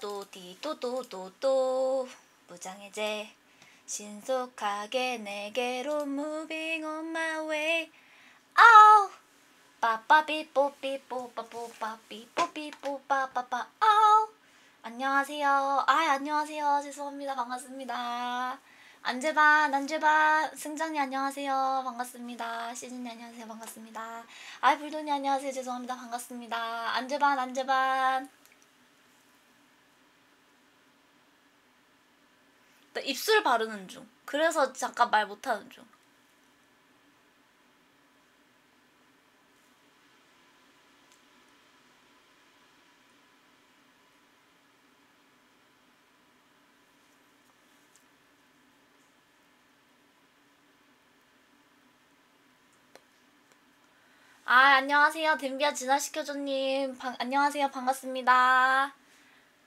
띠또또띠또또또또 무장해제 신속하게 내게로 moving on my way. 아우 빠빠삐뽀삐뽀빠뽀빠삐뽀삐뽀빠빠빠. 아우 안녕하세요. 안녕하세요. 죄송합니다. 반갑습니다. 안재반 승장님 안녕하세요. 반갑습니다. 시즌님 안녕하세요. 반갑습니다. 불돈이 안녕하세요. 죄송합니다. 반갑습니다. 안재반 나 입술 바르는 중. 그래서 잠깐 말 못하는 중. 안녕하세요. 댐비아 진화시켜줘님. 안녕하세요. 반갑습니다.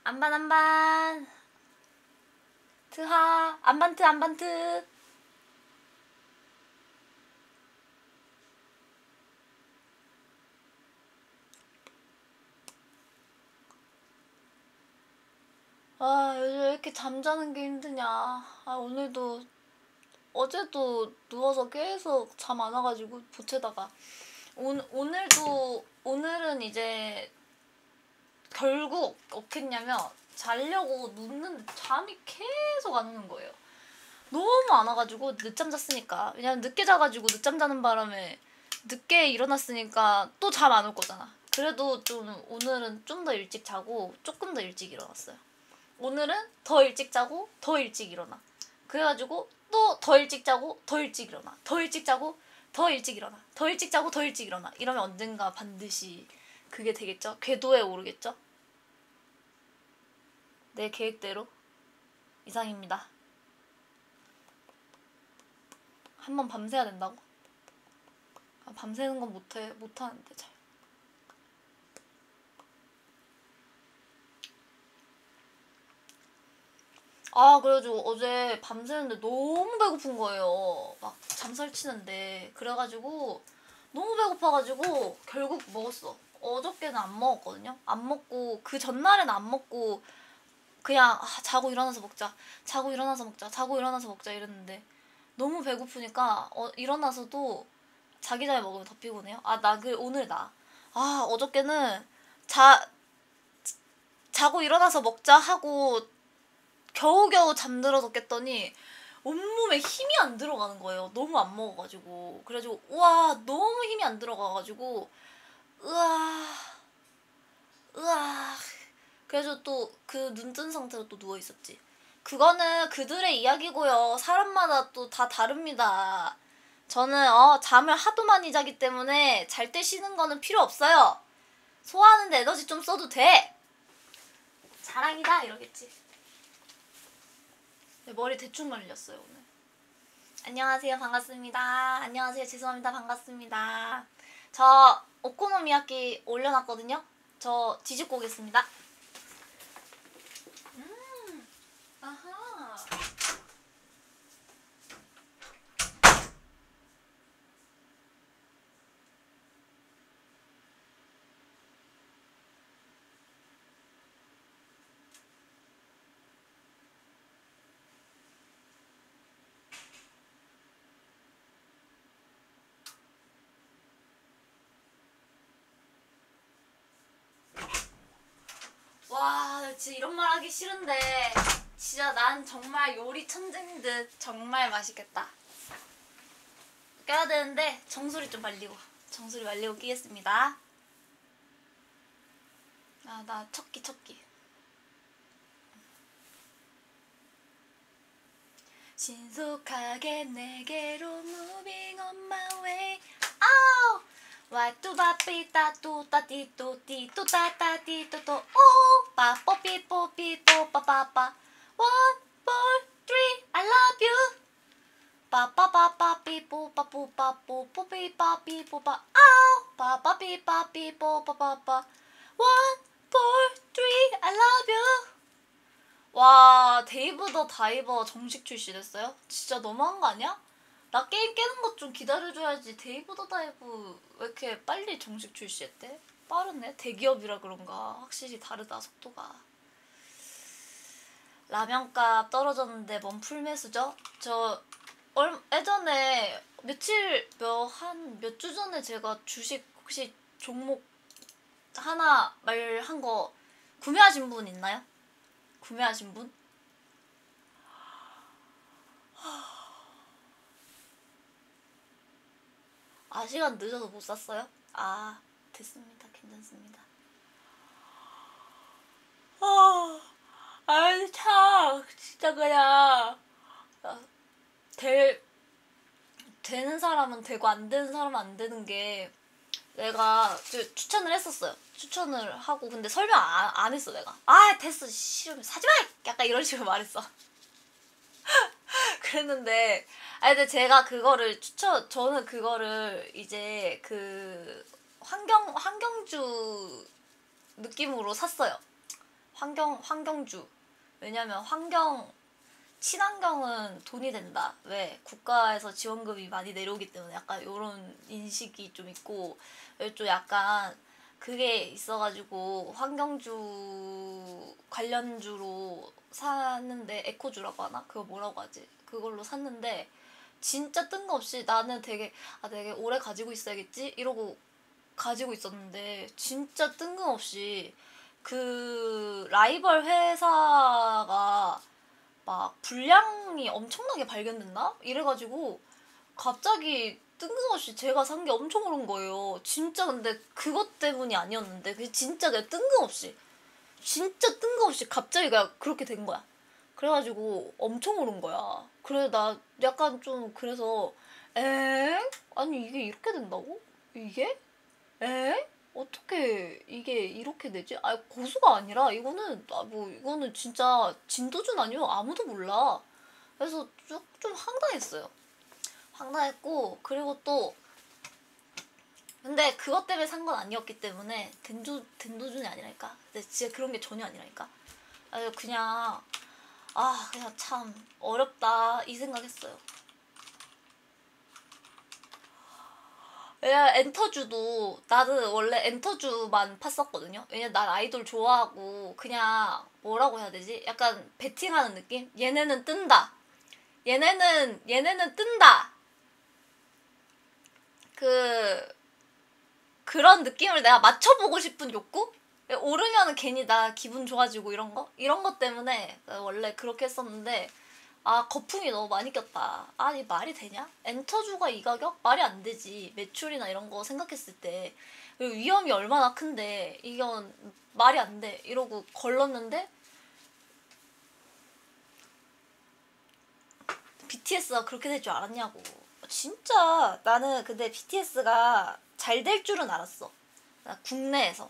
안반. 트하. 안반트. 요즘 왜 이렇게 잠자는 게 힘드냐. 오늘도, 어제도 누워서 계속 잠 안 와가지고 보채다가. 오늘은 이제 결국 어떻겠냐면 자려고 눕는데 잠이 계속 안 오는 거예요. 너무 안 와가지고 늦잠 잤으니까. 왜냐면 늦게 자가지고 늦잠 자는 바람에 늦게 일어났으니까 또 잠 안 올 거잖아. 그래도 좀 오늘은 좀 더 일찍 자고 조금 더 일찍 일어났어요. 오늘은 더 일찍 자고 더 일찍 일어나. 그래가지고 또 더 일찍 자고 더 일찍 일어나. 더 일찍 자고 더 일찍 일어나. 더 일찍 자고 더 일찍 일어나. 이러면 언젠가 반드시 그게 되겠죠? 궤도에 오르겠죠? 내 계획대로 이상입니다. 한번 밤새야 된다고? 밤새는 건 못하는데 잘. 그래가지고 어제 밤새는데 너무 배고픈 거예요. 막 잠설치는데. 그래가지고 너무 배고파가지고 결국 먹었어. 어저께는 안 먹었거든요. 안 먹고 그 전날에는 안 먹고 그냥 자고 일어나서 먹자 이랬는데 너무 배고프니까 일어나서도 자기 전에 먹으면 더 피곤해요. 어저께는 자고 일어나서 먹자 하고 겨우겨우 잠들어서 깼더니 온몸에 힘이 안 들어가는 거예요. 너무 안 먹어가지고. 그래가지고 너무 힘이 안 들어가가지고 그래서 또 그 눈 뜬 상태로 또 누워있었지. 그거는 그들의 이야기고요. 사람마다 또 다 다릅니다. 저는 잠을 하도 많이 자기 때문에 잘 때 쉬는 거는 필요 없어요. 소화하는데 에너지 좀 써도 돼. 자랑이다 이러겠지. 머리 대충 말렸어요 오늘. 안녕하세요. 반갑습니다. 안녕하세요. 죄송합니다. 반갑습니다. 저 오코노미야키 올려놨거든요. 저 뒤집고 오겠습니다. 아하. 진짜 이런 말 하기 싫은데 진짜 난 정말 요리 천재인 듯. 정말 맛있겠다. 껴야 되는데 정수리 말리고 끼겠습니다. 나 척기 신속하게 내게로 moving on my way. 아우 와뚜바삐따뚜따띠또띠또따따띠또또 오 빠뽀삐뽀삐뽀빠빠빠 1, 4, 3 I love you 빠빠빠삐뽀빠뽀빠뽀삐빠삐뽀빠 아우 빠빠삐빠삐뽀빠빠빠 1, 4, 3 I love you. 와 데이브 더 다이버 정식 출시됐어요? 진짜 너무한 거 아니야? 나 게임 깨는 것 좀 기다려줘야지. 데이브 더 다이브 왜 이렇게 빨리 정식 출시했대? 빠르네. 대기업이라 그런가 확실히 다르다 속도가. 라면값 떨어졌는데 뭔 풀매수죠? 저 예전에 몇 주 전에 제가 주식 혹시 종목 하나 말한 거 구매하신 분 있나요? 구매하신 분? 아, 시간 늦어서 못 샀어요? 아, 됐습니다. 괜찮습니다. 아이, 참, 진짜 그냥, 될, 되는 사람은 되고 안 되는 사람은 안 되는 게, 내가 추천을 했었어요. 추천을 하고, 근데 설명 안 했어, 내가. 아, 됐어. 싫으면 사지 마! 약간 이런 식으로 말했어. 그랬는데, 아니, 근데 제가 그거를 저는 그거를 이제 환경주 느낌으로 샀어요. 환경주. 왜냐면 친환경은 돈이 된다. 왜? 국가에서 지원금이 많이 내려오기 때문에 약간 요런 인식이 좀 있고, 좀 약간 그게 있어가지고 환경주 관련주로 샀는데, 에코주라고 하나? 그거 뭐라고 하지? 그걸로 샀는데, 진짜 뜬금없이 나는 되게 오래 가지고 있어야겠지? 이러고 가지고 있었는데, 진짜 뜬금없이 그 라이벌 회사가 막 불량이 엄청나게 발견됐나? 이래가지고 갑자기 뜬금없이 제가 산 게 엄청 오른 거예요. 진짜 근데 그것 때문이 아니었는데 그게 진짜 그냥 뜬금없이 갑자기 그냥 그렇게 된 거야. 그래가지고 엄청 오른 거야. 그래 나 약간 좀 그래서 아니 이게 이렇게 된다고? 이게? 에? 어떻게 이게 이렇게 되지? 아, 고수가 아니라 이거는 진짜 진도준 아니면 아무도 몰라. 그래서 좀 황당했어요. 황당했고, 그리고 또 근데 그것 때문에 산 건 아니었기 때문에 된도준이 아니라니까. 근데 진짜 그런 게 전혀 아니라니까. 그냥 그냥 참 어렵다 이 생각했어요. 왜냐면 엔터주도 나는 원래 엔터주만 팠었거든요. 왜냐면 난 아이돌 좋아하고 그냥 뭐라고 해야 되지? 약간 베팅하는 느낌? 얘네는 뜬다. 얘네는 뜬다. 그런 느낌을 내가 맞춰보고 싶은 욕구? 오르면은 괜히 나 기분 좋아지고 이런 것 때문에 원래 그렇게 했었는데 거품이 너무 많이 꼈다. 아니, 말이 되냐? 엔터주가 이 가격? 말이 안 되지. 매출이나 이런 거 생각했을 때. 그리고 위험이 얼마나 큰데, 이건 말이 안 돼. 이러고 걸렀는데, BTS가 그렇게 될 줄 알았냐고. 진짜 나는 근데 BTS가 잘 될 줄은 알았어.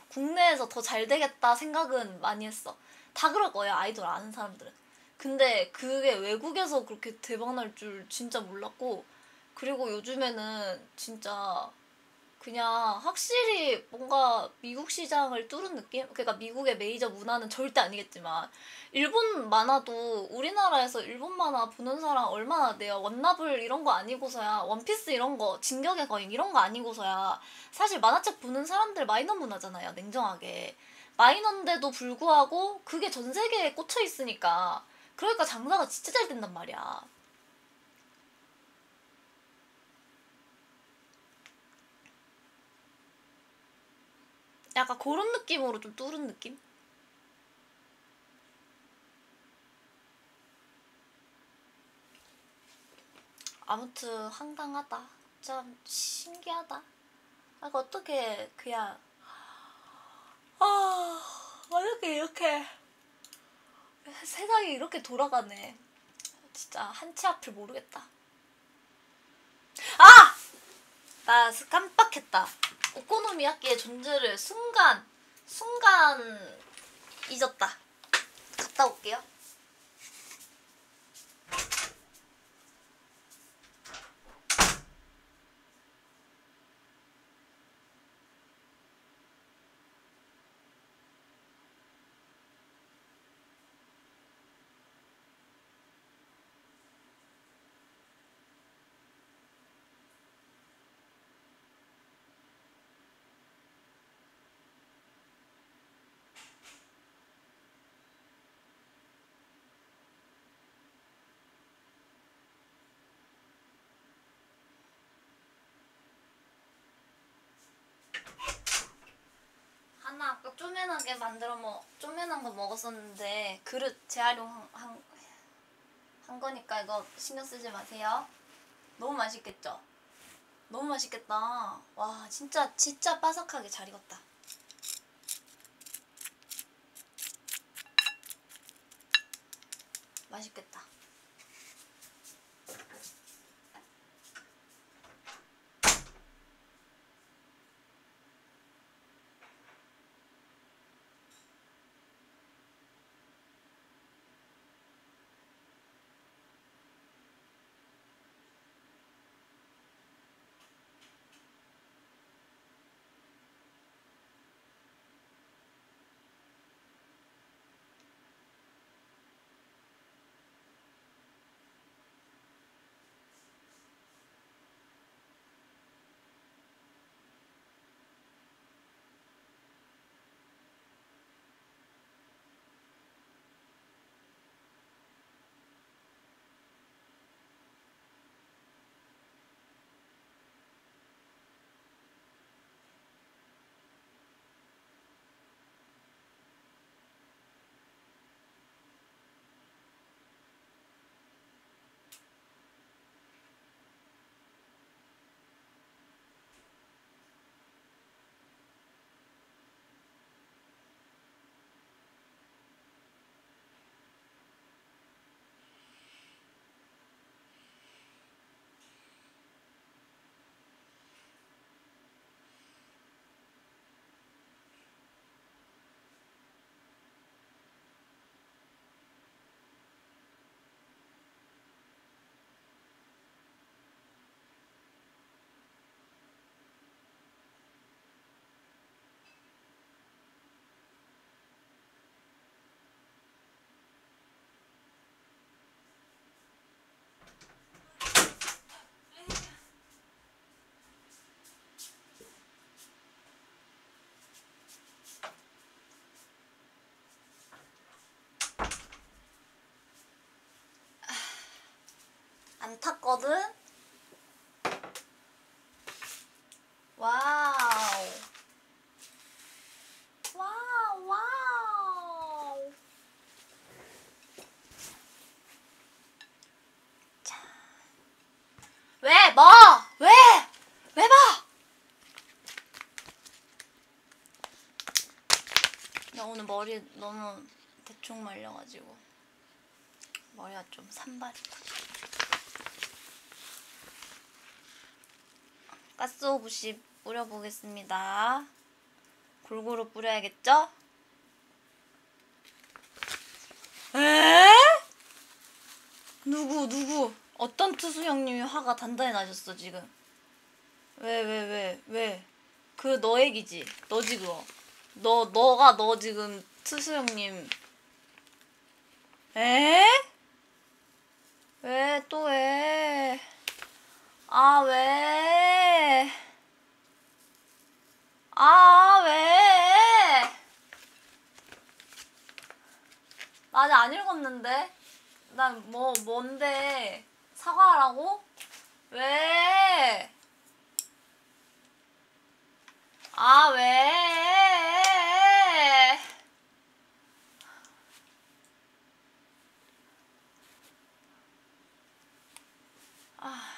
국내에서 더 잘 되겠다 생각은 많이 했어. 다 그럴 거야, 아이돌 아는 사람들은. 근데 그게 외국에서 그렇게 대박 날 줄 진짜 몰랐고, 그리고 요즘에는 진짜 그냥 확실히 뭔가 미국 시장을 뚫은 느낌? 그러니까 미국의 메이저 문화는 절대 아니겠지만 일본 만화도 우리나라에서 일본 만화 보는 사람 얼마나 돼요? 원나블 이런 거 아니고서야 원피스 이런 거 진격의 거인 이런 거 아니고서야 사실 만화책 보는 사람들 마이너 문화잖아요. 냉정하게. 마이너인데도 불구하고 그게 전 세계에 꽂혀 있으니까 그러니까 장사가 진짜 잘 된단 말이야. 약간 그런 느낌으로 좀 뚫은 느낌? 아무튼 황당하다. 참 신기하다. 어떻게 그냥 어떻게 이렇게 세상이 이렇게 돌아가네. 진짜 한치 앞을 모르겠다. 아! 나 깜빡했다. 오코노미야끼의 존재를 순간 잊었다. 갔다 올게요. 쪼매나게 쪼매난 거 먹었었는데 그릇 재활용한 거니까 이거 신경 쓰지 마세요. 너무 맛있겠죠? 너무 맛있겠다. 와, 진짜 바삭하게 잘 익었다. 맛있겠다. 안 탔거든? 와우. 와우. 자. 왜? 뭐? 왜? 왜 뭐? 나 오늘 머리 너무 대충 말려가지고 머리가 좀 산발이다. 가스오브시 뿌려보겠습니다. 골고루 뿌려야겠죠? 에? 누구? 어떤 투수 형님이 화가 단단히 나셨어 지금? 왜? 그 너 얘기지? 너지 그거? 너 지금 투수 형님 에? 왜 또 왜? 아 왜? 아 왜? 나 아직 안 읽었는데? 난 뭔데? 사과하라고? 왜? 아 왜? 아.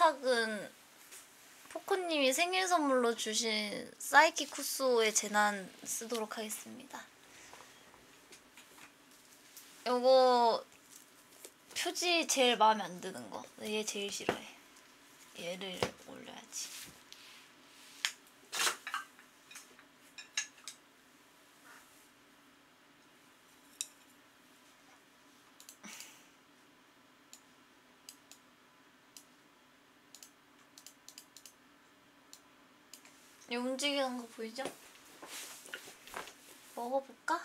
포착은 포코님이 생일 선물로 주신 사이키 쿠소의 재난 쓰도록 하겠습니다. 요거 표지 제일 마음에 안 드는 거. 얘 제일 싫어해. 얘를 올려야지. 이 움직이는 거 보이죠? 먹어볼까?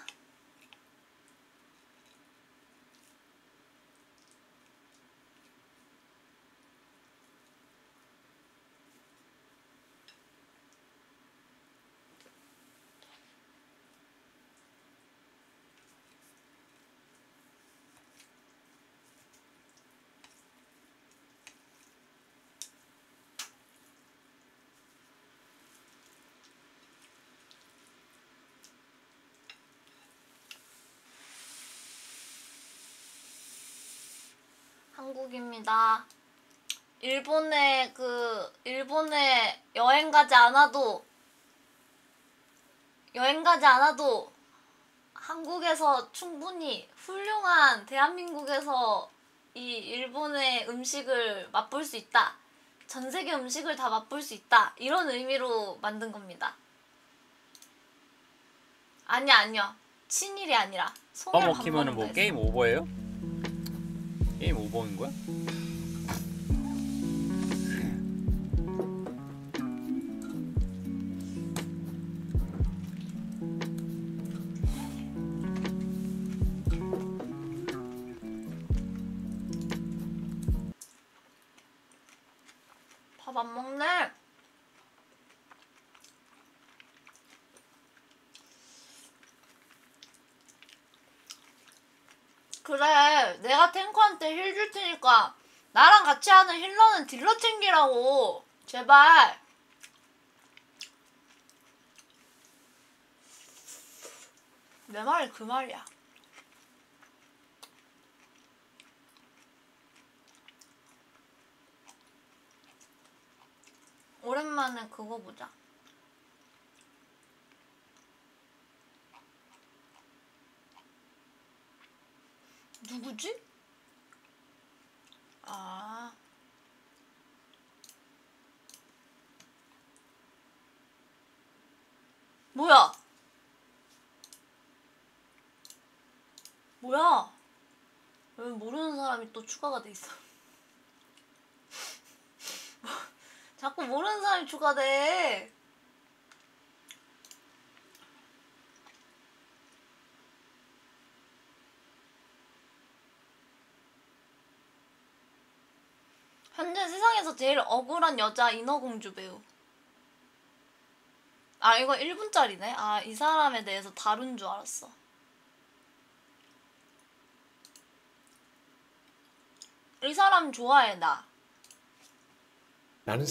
한국입니다. 일본에 여행 가지 않아도 한국에서 충분히 훌륭한 대한민국에서 이 일본의 음식을 맛볼 수 있다. 전 세계 음식을 다 맛볼 수 있다. 이런 의미로 만든 겁니다. 아니요. 친일이 아니라 송일 먹히면은 뭐 게임 오버예요? 게임 오버인 거야? 밥 안 먹네. 그래, 내가 탱커한테 힐 줄 테니까 나랑 같이 하는 힐러는 딜러 챙기라고. 제발. 내 말이 그 말이야. 오랜만에 그거 보자. 누구지? 아. 뭐야? 왜 모르는 사람이 또 추가가 돼 있어? 자꾸 모르는 사람이 추가돼. 현재 세상에서 제일 억울한 여자 인어공주 배우. 아, 이거 1분짜리네? 아, 이 사람에 대해서 다룬 줄 알았어. 이 사람 좋아해, 나. 나는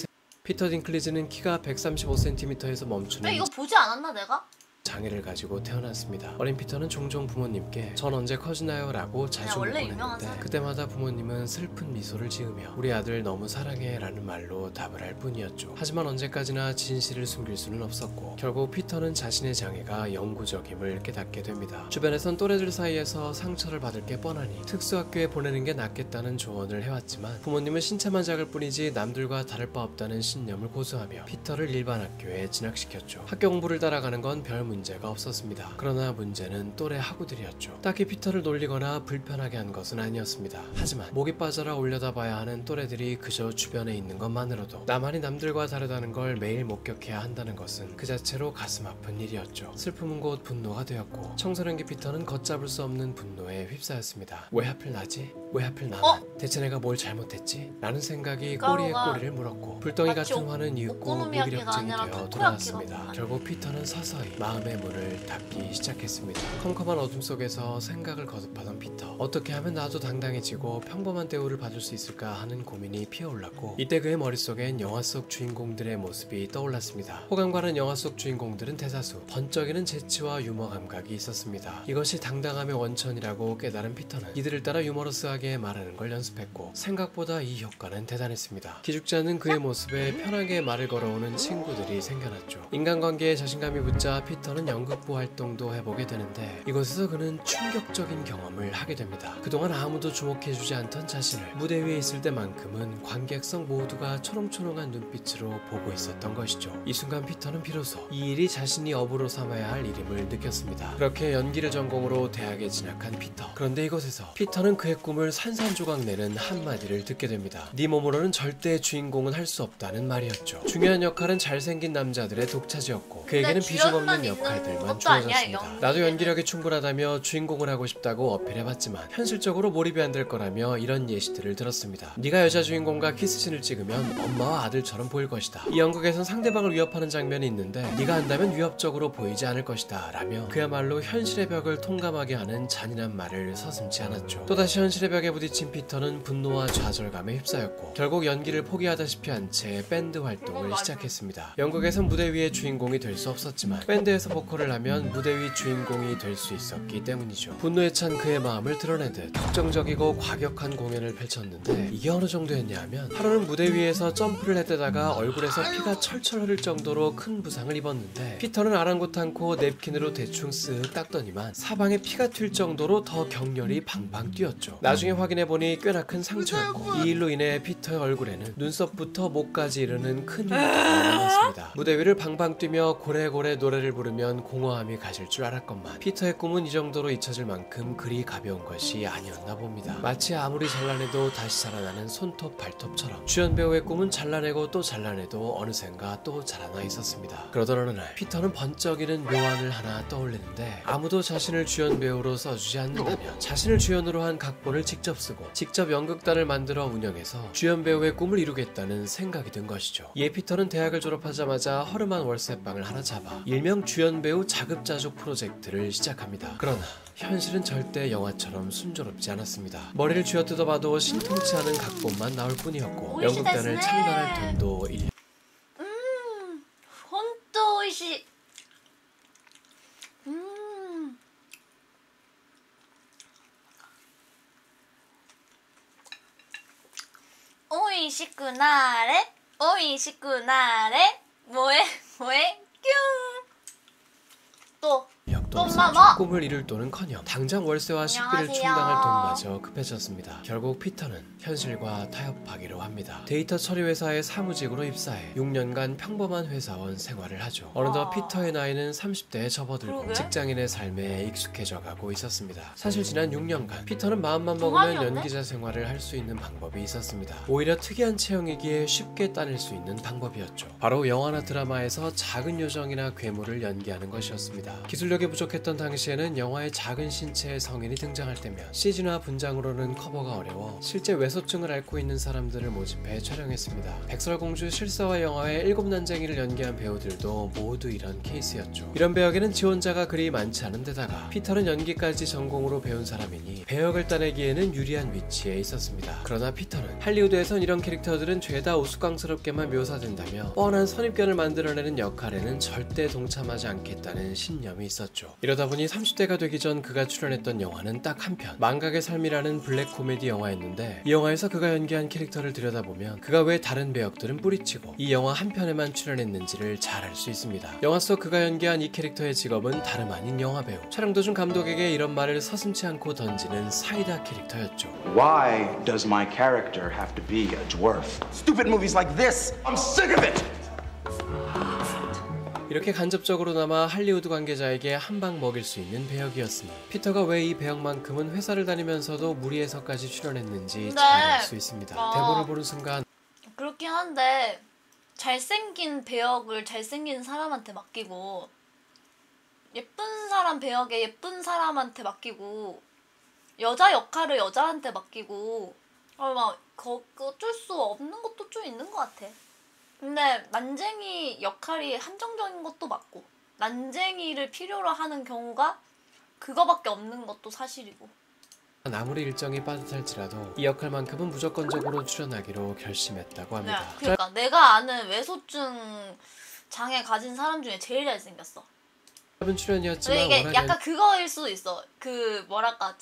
피터 딩클리지는 키가 135cm에서 멈추는 이거 보지 않았나, 내가? 장애를 가지고 태어났습니다. 어린 피터는 종종 부모님께 전 언제 커지나요? 라고 자주 원래 묻곤 유명한 했는데 사람. 그때마다 부모님은 슬픈 미소를 지으며 우리 아들 너무 사랑해 라는 말로 답을 할 뿐이었죠. 하지만 언제까지나 진실을 숨길 수는 없었고 결국 피터는 자신의 장애가 영구적임을 깨닫게 됩니다. 주변에선 또래들 사이에서 상처를 받을 게 뻔하니 특수학교에 보내는 게 낫겠다는 조언을 해왔지만 부모님은 신체만 작을 뿐이지 남들과 다를 바 없다는 신념을 고수하며 피터를 일반 학교에 진학시켰죠. 학교 공부를 따라가는 건 별 문제가 없었습니다. 그러나 문제는 또래 학우들이었죠. 딱히 피터를 놀리거나 불편하게 한 것은 아니었습니다. 하지만 목이 빠져라 올려다봐야 하는 또래들이 그저 주변에 있는 것만으로도 나만이 남들과 다르다는 걸 매일 목격해야 한다는 것은 그 자체로 가슴 아픈 일이었죠. 슬픔은 곧 분노가 되었고 청소년기 피터는 걷잡을 수 없는 분노에 휩싸였습니다. 왜 하필 나지? 왜 하필 나만? 대체 내가 뭘 잘못했지? 라는 생각이 꼬리에 꼬리를 물었고 불덩이 같은 화는 이윽고 무기력증이 되어 돌아왔습니다. 결국 피터는 서서히 마음이 마음의 문을 닫기 시작했습니다. 컴컴한 어둠 속에서 생각을 거듭하던 피터. 어떻게 하면 나도 당당해지고 평범한 대우를 받을 수 있을까 하는 고민이 피어올랐고, 이때 그의 머릿속엔 영화 속 주인공들의 모습이 떠올랐습니다. 호감가는 영화 속 주인공들은 대다수 번쩍이는 재치와 유머 감각이 있었습니다. 이것이 당당함의 원천이라고 깨달은 피터는 이들을 따라 유머러스하게 말하는 걸 연습했고, 생각보다 이 효과는 대단했습니다. 기죽지 않는 그의 모습에 편하게 말을 걸어오는 친구들이 생겨났죠. 인간관계에 자신감이 붙자 피터는 연극부 활동도 해보게 되는데, 이곳에서 그는 충격적인 경험을 하게 됩니다. 그동안 아무도 주목해주지 않던 자신을 무대 위에 있을 때만큼은 관객석 모두가 초롱초롱한 눈빛으로 보고 있었던 것이죠. 이 순간 피터는 비로소 이 일이 자신이 업으로 삼아야 할 일임을 느꼈습니다. 그렇게 연기를 전공으로 대학에 진학한 피터. 그런데 이곳에서 피터는 그의 꿈을 산산조각 내는 한마디를 듣게 됩니다. 네 몸으로는 절대 주인공은 할 수 없다는 말이었죠. 중요한 역할은 잘생긴 남자들의 독차지였고, 그에게는 비중 없는 역할들만 주어졌습니다. 나도 연기력이 충분하다며 주인공을 하고 싶다고 어필해봤지만 현실적으로 몰입이 안 될 거라며 이런 예시들을 들었습니다. 네가 여자 주인공과 키스신을 찍으면 엄마와 아들처럼 보일 것이다. 이 연극에선 상대방을 위협하는 장면이 있는데 네가 한다면 위협적으로 보이지 않을 것이다 라며 그야말로 현실의 벽을 통감하게 하는 잔인한 말을 서슴지 않았죠. 또다시 현실의 벽에 부딪힌 피터는 분노와 좌절감에 휩싸였고, 결국 연기를 포기하다시피 한 채 밴드 활동을 시작했습니다. 연극에선 무대 위의 주인공이 될 수 없었지만 밴드에서 보컬을 하면 무대 위 주인공이 될 수 있었기 때문이죠. 분노에 찬 그의 마음을 드러내듯 특정적이고 과격한 공연을 펼쳤는데, 이게 어느 정도였냐 하면 하루는 무대 위에서 점프를 했다가 얼굴에서 피가 철철 흐를 정도로 큰 부상을 입었는데, 피터는 아랑곳않고 냅킨으로 대충 쓱 닦더니만 사방에 피가 튈 정도로 더 격렬히 방방 뛰었죠. 나중에 확인해보니 꽤나 큰 상처였고, 이 일로 인해 피터의 얼굴에는 눈썹부터 목까지 이르는 큰 흉터가 남았습니다. 무대 위를 방방 뛰며 고래고래 노래를 부르면 공허함이 가실 줄 알았건만, 피터의 꿈은 이 정도로 잊혀질 만큼 그리 가벼운 것이 아니었나 봅니다. 마치 아무리 잘라내도 다시 살아나는 손톱 발톱처럼 주연 배우의 꿈은 잘라내고 또 잘라내도 어느샌가 또 자라나 있었습니다. 그러던 어느 날 피터는 번쩍이는 묘안을 하나 떠올리는데, 아무도 자신을 주연 배우로 써주지 않는다면 자신을 주연으로 한 각본을 직접 쓰고 직접 연극단을 만들어 운영해서 주연 배우의 꿈을 이루겠다는 생각이 든 것이죠. 이에 피터는 대학을 졸업하자마자 허름한 월세방을 하나 잡아 일명 주연 배우 자급자족 프로젝트를 시작합니다. 그러나 현실은 절대 영화처럼 순조롭지 않았습니다. 머리를 쥐어뜯어봐도 신통치 않은 각본만 나올 뿐이었고, 연극단을 창단할 돈도 1년 ほんと美味しい。美味しくなれ、美味しくなれ、萌え萌えキュンと꿈을 이룰 돈은커녕 당장 월세와 식비를 충당할 돈마저 급해졌습니다. 결국 피터는 현실과 타협하기로 합니다. 데이터 처리 회사의 사무직으로 입사해 6년간 평범한 회사원 생활을 하죠. 어느덧 피터의 나이는 30대에 접어들고 직장인의 삶에 익숙해져 가고 있었습니다. 사실 지난 6년간 피터는 마음만 먹으면 연기자 생활을 할 수 있는 방법이 있었습니다. 오히려 특이한 체형이기에 쉽게 따낼 수 있는 방법이었죠. 바로 영화나 드라마에서 작은 요정이나 괴물을 연기하는 것이었습니다. 기술력이 부족했던 당시에는 영화에 작은 신체의 성인이 등장할 때면 CG나 분장으로는 커버가 어려워 실제 외소증을 앓고 있는 사람들을 모집해 촬영했습니다. 백설공주 실사화 영화의 7난쟁이를 연기한 배우들도 모두 이런 케이스였죠. 이런 배역에는 지원자가 그리 많지 않은 데다가 피터는 연기까지 전공으로 배운 사람이니 배역을 따내기에는 유리한 위치에 있었습니다. 그러나 피터는 할리우드에선 이런 캐릭터들은 죄다 우스꽝스럽게만 묘사된다며 뻔한 선입견을 만들어내는 역할에는 절대 동참하지 않겠다는 신념이 있었죠. 이러다 보니 30대가 되기 전 그가 출연했던 영화는 딱 한 편, 망각의 삶이라는 블랙 코미디 영화였는데, 이 영화에서 그가 연기한 캐릭터를 들여다보면 그가 왜 다른 배역들은 뿌리치고 이 영화 한 편에만 출연했는지를 잘 알 수 있습니다. 영화 속 그가 연기한 이 캐릭터의 직업은 다름 아닌 영화배우. 촬영 도중 감독에게 이런 말을 서슴지 않고 던지는 사이다 캐릭터였죠. Why does my character have to be a dwarf? Stupid movies like this! I'm sick of it! 이렇게 간접적으로나마 할리우드 관계자에게 한 방 먹일 수 있는 배역이었으니 피터가 왜 이 배역만큼은 회사를 다니면서도 무리해서까지 출연했는지 잘 알 수 있습니다. 대본을 보는 순간 그렇긴 한데 잘생긴 배역을 잘생긴 사람한테 맡기고 예쁜 사람 배역에 예쁜 사람한테 맡기고 여자 역할을 여자한테 맡기고 막 어쩔 수 없는 것도 좀 있는 것 같아. 근데 난쟁이 역할이 한정적인 것도 맞고 난쟁이를 필요로 하는 경우가 그거밖에 없는 것도 사실이고. 아무리 일정이 빠듯할지라도 이 역할만큼은 무조건적으로 출연하기로 결심했다고 네. 합니다. 그러니까 내가 아는 외소증 장애 가진 사람 중에 제일 잘생겼어. 짧은 출연이었지만 이게 워낙 약간 그거일 수도 있어. 그 뭐랄까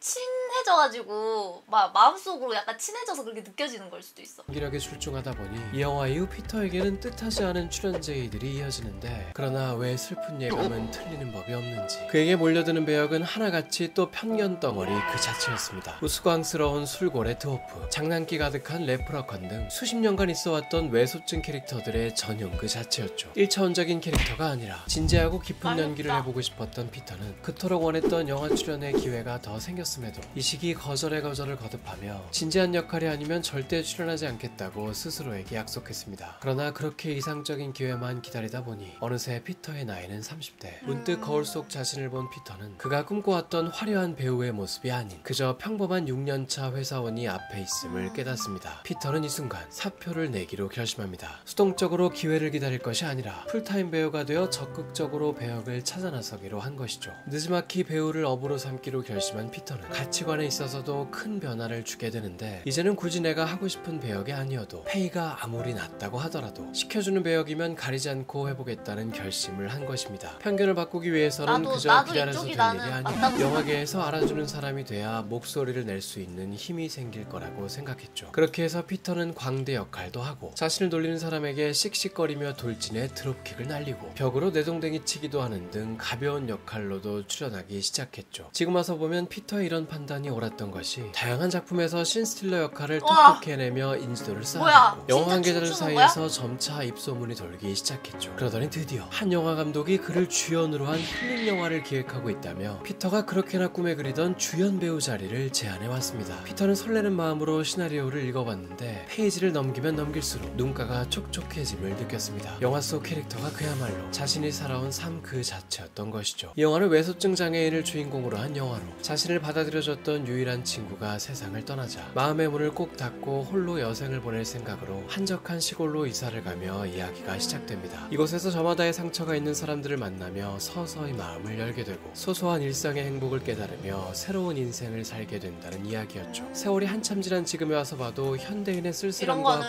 친해져가지고 막 마음속으로 약간 친해져서 그렇게 느껴지는 걸 수도 있어. 연기력에 출중하다 보니 이 영화 이후 피터에게는 뜻하지 않은 출연 제의들이 이어지는데 그러나 왜 슬픈 예감은 틀리는 법이 없는지 그에게 몰려드는 배역은 하나같이 또 편견 덩어리 그 자체였습니다. 우스꽝스러운 술고래 드워프, 장난기 가득한 레프러컨 등 수십 년간 있어왔던 외소증 캐릭터들의 전용 그 자체였죠. 1차원적인 캐릭터가 아니라 진지하고 깊은 연기를 해보고 싶었던 피터는 그토록 원했던 영화 출연의 기회가 더 생겼음에도 이 시기 거절에 거절을 거듭하며 진지한 역할이 아니면 절대 출연하지 않겠다고 스스로에게 약속했습니다. 그러나 그렇게 이상적인 기회만 기다리다 보니 어느새 피터의 나이는 30대. 문득 거울 속 자신을 본 피터는 그가 꿈꿔왔던 화려한 배우의 모습이 아닌 그저 평범한 6년차 회사원이 앞에 있음을 깨닫습니다. 피터는 이 순간 사표를 내기로 결심합니다. 수동적으로 기회를 기다릴 것이 아니라 풀타임 배우가 되어 적극적으로 배역을 찾아 나서기로 한 것이죠. 느지막이 배우를 업으로 삼기로 결심한 피터는 가치관에 있어서도 큰 변화를 주게 되는데 이제는 굳이 내가 하고 싶은 배역이 아니어도 페이가 아무리 낮다고 하더라도 시켜주는 배역이면 가리지 않고 해보겠다는 결심을 한 것입니다. 편견을 바꾸기 위해서는 그저 기다려서 될 일이 아니라 영화계에서 알아주는 사람이 돼야 목소리를 낼 수 있는 힘이 생길 거라고 생각했죠. 그렇게 해서 피터는 광대 역할도 하고 자신을 놀리는 사람에게 씩씩거리며 돌진해 드롭킥을 날리고 벽으로 내동댕이 치기도 하는 등 가벼운 역할로도 출연하기 시작했죠. 지금 와서 보면 피터의 이런 판단이 옳았던 것이 다양한 작품에서 신스틸러 역할을 톡톡히 해내며 인지도를 쌓았고 영화 관계자들 사이에서 점차 입소문이 돌기 시작했죠. 그러더니 드디어 한 영화 감독이 그를 주연으로 한 힐링 영화를 기획하고 있다며 피터가 그렇게나 꿈에 그리던 주연 배우 자리를 제안해 왔습니다. 피터는 설레는 마음으로 시나리오를 읽어봤는데 페이지를 넘기면 넘길수록 눈가가 촉촉해짐을 느꼈습니다. 영화 속 캐릭터가 그야말로 자신이 살아온 삶 그 자체였던 것이죠. 이 영화는 외소증 장애인을 주인공으로 한 영화로 자신을 받아들여줬던 유일한 친구가 세상을 떠나자 마음의 문을 꼭 닫고 홀로 여생을 보낼 생각으로 한적한 시골로 이사를 가며 이야기가 시작됩니다. 이곳에서 저마다의 상처가 있는 사람들을 만나며 서서히 마음을 열게 되고 소소한 일상의 행복을 깨달으며 새로운 인생을 살게 된다는 이야기였죠. 세월이 한참 지난 지금에 와서 봐도 현대인의 쓸쓸함과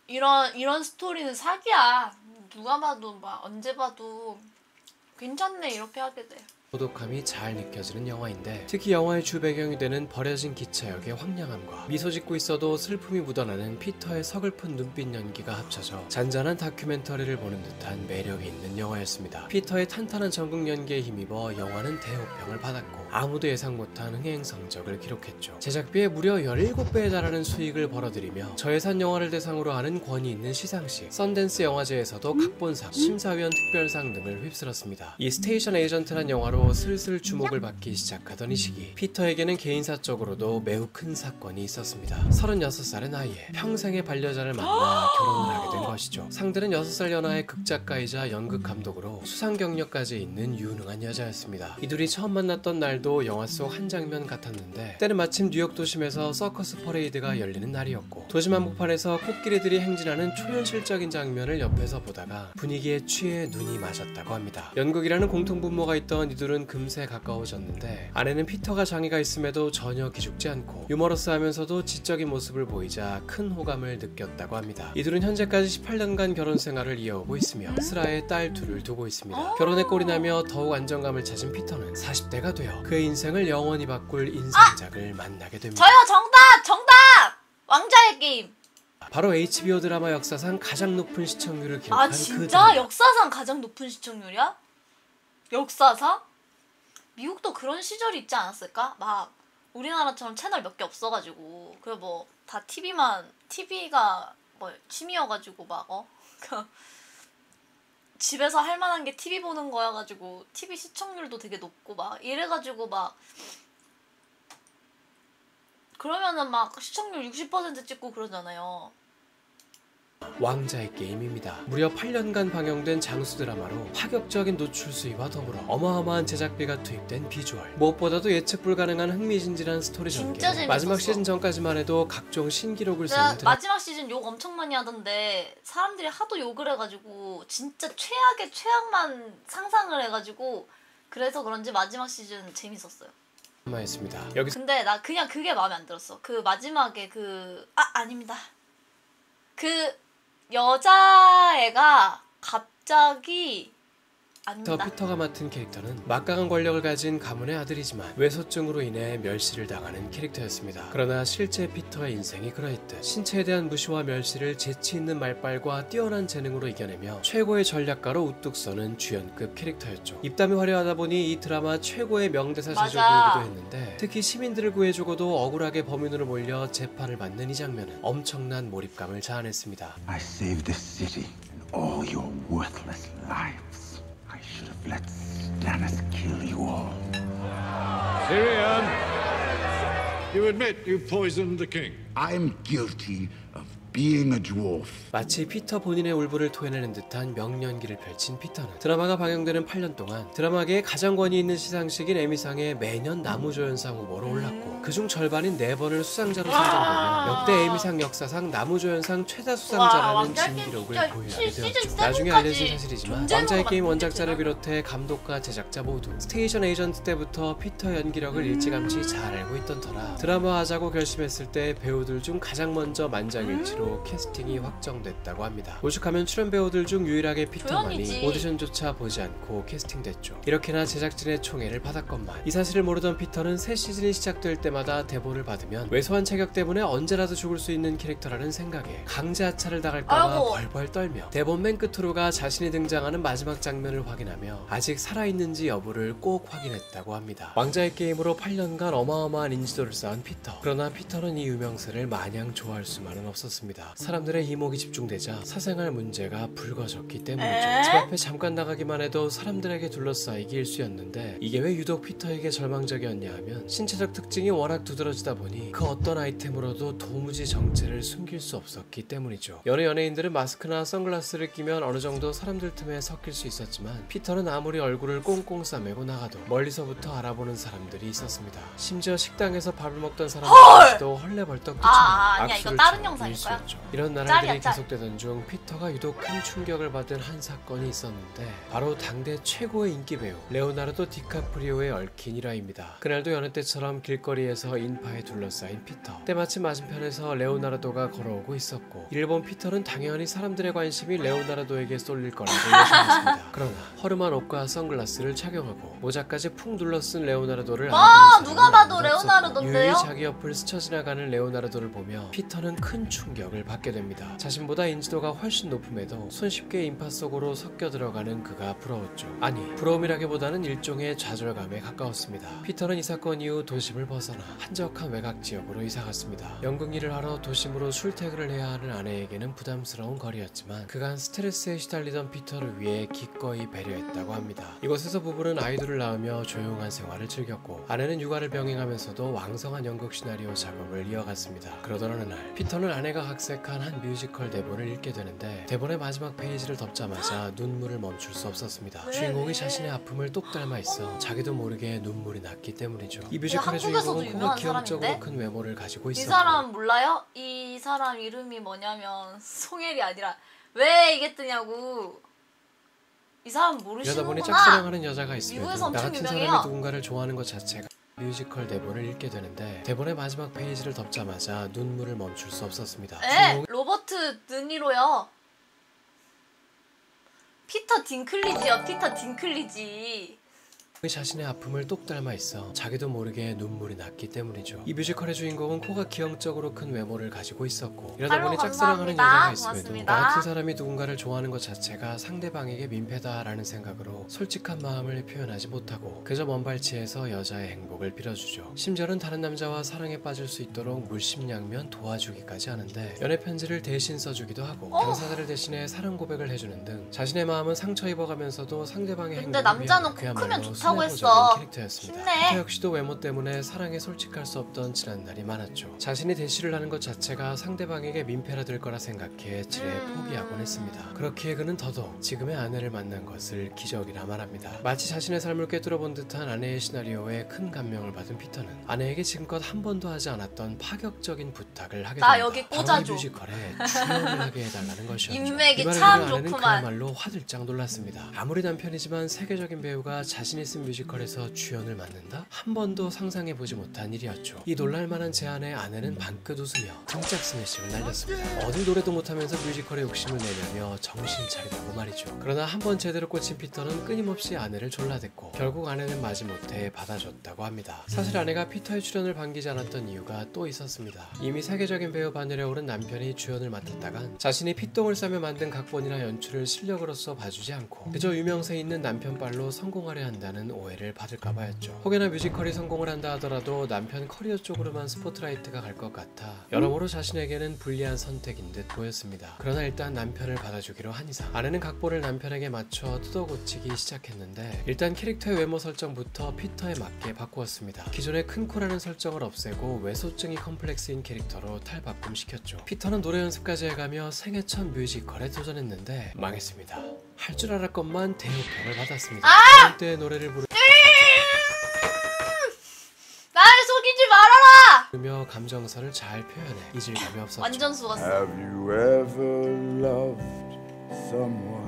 이런 스토리는 사기야. 누가 봐도 막 언제 봐도 괜찮네 이렇게 하게 돼. 고독함이 잘 느껴지는 영화인데 특히 영화의 주배경이 되는 버려진 기차역의 황량함과 미소 짓고 있어도 슬픔이 묻어나는 피터의 서글픈 눈빛 연기가 합쳐져 잔잔한 다큐멘터리를 보는 듯한 매력이 있는 영화였습니다. 피터의 탄탄한 전국 연기에 힘입어 영화는 대호평을 받았고 아무도 예상 못한 흥행 성적을 기록했죠. 제작비의 무려 17배에 달하는 수익을 벌어들이며 저예산 영화를 대상으로 하는 권위 있는 시상식, 썬댄스 영화제에서도 각본상, 심사위원 특별상 등을 휩쓸었습니다. 이 스테이션 에이전트란 영화로 슬슬 주목을 받기 시작하던 이 시기 피터에게는 개인사적으로도 매우 큰 사건이 있었습니다. 36살의 나이에 평생의 반려자를 만나 결혼을 하게 된 것이죠. 상대는 6살 연하의 극작가이자 연극 감독으로 수상 경력까지 있는 유능한 여자였습니다. 이 둘이 처음 만났던 날도 영화 속 한 장면 같았는데 때는 마침 뉴욕 도심에서 서커스 퍼레이드가 열리는 날이었고 도심 한복판에서 코끼리들이 행진하는 초현실적인 장면을 옆에서 보다가 분위기에 취해 눈이 맞았다고 합니다. 연극이라는 공통분모가 있던 이들은 금세 가까워졌는데 아내는 피터가 장애가 있음에도 전혀 기죽지 않고 유머러스하면서도 지적인 모습을 보이자 큰 호감을 느꼈다고 합니다. 이들은 현재까지 18년간 결혼 생활을 이어오고 있으며 슬아의 딸 둘을 두고 있습니다. 결혼에 꼴이 나며 더욱 안정감을 찾은 피터는 40대가 되어 그의 인생을 영원히 바꿀 인생작을 만나게 됩니다. 저요 정답! 왕자의 게임. 바로 HBO 드라마 역사상 가장 높은 시청률을 기록한 그 진짜? 드라마. 역사상 가장 높은 시청률이야? 역사상? 미국도 그런 시절이 있지 않았을까? 막 우리나라처럼 채널 몇 개 없어가지고 그래 뭐 다 TV가 뭐 취미여가지고 막 집에서 할 만한 게 TV 보는 거여가지고 TV 시청률도 되게 높고 막 이래가지고 막 그러면은 막 시청률 60% 찍고 그러잖아요. 왕자의 게임입니다. 무려 8년간 방영된 장수 드라마로 파격적인 노출 수위와 더불어 어마어마한 제작비가 투입된 비주얼, 무엇보다도 예측 불가능한 흥미진진한 스토리 전개, 진짜 재밌었어. 마지막 시즌 전까지만 해도 각종 신기록을 내가 세운 드라마. 마지막 시즌 욕 엄청 많이 하던데 사람들이 하도 욕을 해가지고 진짜 최악의 최악만 상상을 해가지고 그래서 그런지 마지막 시즌 재밌었어요. 였습니다. 여기서 근데 나 그냥 그게 마음에 안 들었어. 그 마지막에 아닙니다. 그 여자애가 갑자기 아닙니다. 피터가 맡은 캐릭터는 막강한 권력을 가진 가문의 아들이지만 외소증으로 인해 멸시를 당하는 캐릭터였습니다. 그러나 실제 피터의 인생이 그러했듯 신체에 대한 무시와 멸시를 재치 있는 말빨과 뛰어난 재능으로 이겨내며 최고의 전략가로 우뚝 서는 주연급 캐릭터였죠. 입담이 화려하다 보니 이 드라마 최고의 명대사 맞아. 제조기이기도 했는데 특히 시민들을 구해주고도 억울하게 범인으로 몰려 재판을 받는 이 장면은 엄청난 몰입감을 자아냈습니다. I saved this city and all your worthless lives. I should have let Stannis kill you all. Tyrion, you admit you poisoned the king. I'm guilty of being a dwarf. 마치 피터 본인의 울분을 토해내는 듯한 명연기를 펼친 피터는 드라마가 방영되는 8년 동안 드라마계에 가장 권위 있는 시상식인 에미상에 매년 나무조연상 후보로 올랐고 그중 절반인 4번을 수상자로 선정되며 역대 에미상 역사상 나무조연상 최다 수상자라는 왕자의 진기록을 게임 보유하게 시즌 되었죠. 7까지 나중에 알려진 사실이지만 존재로 왕자의 게임 만든 원작자를 거잖아. 비롯해 감독과 제작자 모두 스테이션 에이전트 때부터 피터 연기력을 일찌감치 잘 알고 있던 터라 드라마 하자고 결심했을 때 배우들 중 가장 먼저 만장일치로 캐스팅이 확정됐다고 합니다. 오죽하면 출연 배우들 중 유일하게 피터만이 조연이지. 오디션조차 보지 않고 캐스팅됐죠. 이렇게나 제작진의 총애를 받았건만 이 사실을 모르던 피터는 새 시즌이 시작될 때마다 대본을 받으면 왜소한 체격 때문에 언제라도 죽을 수 있는 캐릭터라는 생각에 강제 하차를 당할까봐 아이고. 벌벌 떨며 대본 맨 끝으로 가 자신이 등장하는 마지막 장면을 확인하며 아직 살아있는지 여부를 꼭 확인했다고 합니다. 왕자의 게임으로 8년간 어마어마한 인지도를 쌓은 피터. 그러나 피터는 이 유명세를 마냥 좋아할 수만은 없었습니다. 사람들의 이목이 집중되자 사생활 문제가 불거졌기 때문이죠. 집 앞에 잠깐 나가기만 해도 사람들에게 둘러싸이기 일쑤였는데 이게 왜 유독 피터에게 절망적이었냐 하면 신체적 특징이 워낙 두드러지다 보니 그 어떤 아이템으로도 도무지 정체를 숨길 수 없었기 때문이죠. 여러 연예인들은 마스크나 선글라스를 끼면 어느 정도 사람들 틈에 섞일 수 있었지만 피터는 아무리 얼굴을 꽁꽁 싸매고 나가도 멀리서부터 알아보는 사람들이 있었습니다. 심지어 식당에서 밥을 먹던 사람들도 헐레벌떡 뛰쳐나와 아니야, 이거 악수를 다른 청하는 영상일 거야. 일쑤였죠. 이런 짤이야, 나날들이 짤. 계속되던 중 피터가 유독 큰 충격을 받은 한 사건이 있었는데 바로 당대 최고의 인기 배우 레오나르도 디카프리오의 얽힌 일화입니다. 그날도 여느 때처럼 길거리에서 인파에 둘러싸인 피터. 때마침 맞은편에서 레오나르도가 걸어오고 있었고 이를 본 피터는 당연히 사람들의 관심이 레오나르도에게 쏠릴 거라고 예상했습니다. 그러나 허름한 옷과 선글라스를 착용하고 모자까지 푹 눌러쓴 레오나르도를 알아보는 누가 봐도 사람은 아무도 레오나르도인데요? 없었고 유유히 자기 옆을 스쳐 지나가는 레오나르도를 보며 피터는 큰 충격을 받게 됩니다. 자신보다 인지도가 훨씬 높음에도 손쉽게 인파 속으로 섞여 들어가는 그가 부러웠죠. 아니 부러움이라기보다는 일종의 좌절감에 가까웠습니다. 피터는 이 사건 이후 도심을 벗어나 한적한 외곽 지역으로 이사갔습니다. 연극 일을 하러 도심으로 출퇴근을 해야 하는 아내에게는 부담스러운 거리였지만 그간 스트레스에 시달리던 피터를 위해 기꺼이 배려했다고 합니다. 이곳에서 부부는 아이들을 낳으며 조용한 생활을 즐겼고 아내는 육아를 병행하면서도 왕성한 연극 시나리오 작업을 이어갔습니다. 그러던 어느 날 피터는 아내가 각색한 한 뮤지컬 대본을 읽게 되는데 대본의 마지막 페이지를 덮자마자 눈물을 멈출 수 없었습니다. 주인공이 자신의 아픔을 똑 닮아 있어 자기도 모르게 눈물이 났기 때문이죠. 이 뮤지컬의 한국에서도 주인공은 코가 유명한 기형적으로 사람인데? 큰 외모를 가지고 이 있었고 사람 몰라요? 이 사람 이름이 뭐냐면 송혜리 아니라 왜 이게 뜨냐고. 이 사람 이러다 모르시는구나. 보니 짝사랑하는 여자가 있음에도 미국에서 나 엄청 같은 유명해요. 사람이 누군가를 좋아하는 것 자체가 뮤지컬 대본을 읽게 되는데 대본의 마지막 페이지를 덮자마자 눈물을 멈출 수 없었습니다. 네, 로버트 드니로요. 피터 딩클리지요. 피터 딩클리지. 자신의 아픔을 똑 닮아 있어 자기도 모르게 눈물이 났기 때문이죠. 이 뮤지컬의 주인공은 코가 기형적으로 큰 외모를 가지고 있었고 이러다 팔로우 보니 짝사랑하는 감사합니다. 여자가 있음에도 고맙습니다. 나 같은 사람이 누군가를 좋아하는 것 자체가 상대방에게 민폐다라는 생각으로 솔직한 마음을 표현하지 못하고 그저 먼 발치에서 여자의 행복을 빌어주죠. 심지어는 다른 남자와 사랑에 빠질 수 있도록 물심양면 도와주기까지 하는데 연애 편지를 대신 써주기도 하고 당사자를 대신해 사랑 고백을 해주는 등 자신의 마음은 상처 입어가면서도 상대방의 근데 행복을 남자는 위하여 코 그야말로 크면 좋다고 좋아한다고 했어. 친해보적인 캐릭터였습니다. 힘내. 피터 역시도 외모 때문에 사랑에 솔직할 수 없던 지난 날이 많았죠. 자신이 대시를 하는 것 자체가 상대방에게 민폐라 될 거라 생각해 지레 포기하곤 했습니다. 그렇기에 그는 더더욱 지금의 아내를 만난 것을 기적이라 말합니다. 마치 자신의 삶을 꿰뚫어본 듯한 아내의 시나리오에 큰 감명을 받은 피터는 아내에게 지금껏 한 번도 하지 않았던 파격적인 부탁을 하게 나 됩니다. 여기 바로 이 꽂아줘. 뮤지컬에 주연을 하게 해달라는 것이었죠. 인맥이 이 말을 참 들은 아내는 좋구만. 그야말로 화들짝 놀랐습니다. 아무리 남편이지만 세계적인 배우가 자신이 쓴 뮤지컬에서 주연을 맡는다? 한 번도 상상해보지 못한 일이었죠. 이 놀랄만한 제안에 아내는 방긋 웃으며 등짝 스매싱을 날렸습니다. 어딜 노래도 못하면서 뮤지컬에 욕심을 내냐며 정신 차리라고 말이죠. 그러나 한 번 제대로 꽂힌 피터는 끊임없이 아내를 졸라댔고 결국 아내는 마지못해 받아줬다고 합니다. 사실 아내가 피터의 출연을 반기지 않았던 이유가 또 있었습니다. 이미 세계적인 배우 바늘에 오른 남편이 주연을 맡았다간 자신이 피똥을 싸며 만든 각본이나 연출을 실력으로서 봐주지 않고 그저 유명세 있는 남편 빨로 성공하려 한다는 오해를 받을까봐였죠. 혹여나 뮤지컬이 성공을 한다 하더라도 남편 커리어 쪽으로만 스포트라이트가 갈 것 같아 여러모로 자신에게는 불리한 선택인 듯 보였습니다. 그러나 일단 남편을 받아주기로 한 이상 아내는 각본을 남편에게 맞춰 뜯어고치기 시작했는데 일단 캐릭터의 외모 설정부터 피터에 맞게 바꾸었습니다. 기존의 큰 코라는 설정을 없애고 외소증이 컴플렉스인 캐릭터로 탈바꿈시켰죠. 피터는 노래 연습까지 해가며 생애 첫 뮤지컬에 도전했는데 망했습니다. 할 줄 알았건만 대우평을 받았습니다. 그럴 때 노래를 날 속이지 말아라. 부르며 감정선을 잘 표현해 이질감이 없었죠. 완전 속았어. Have you ever loved someone?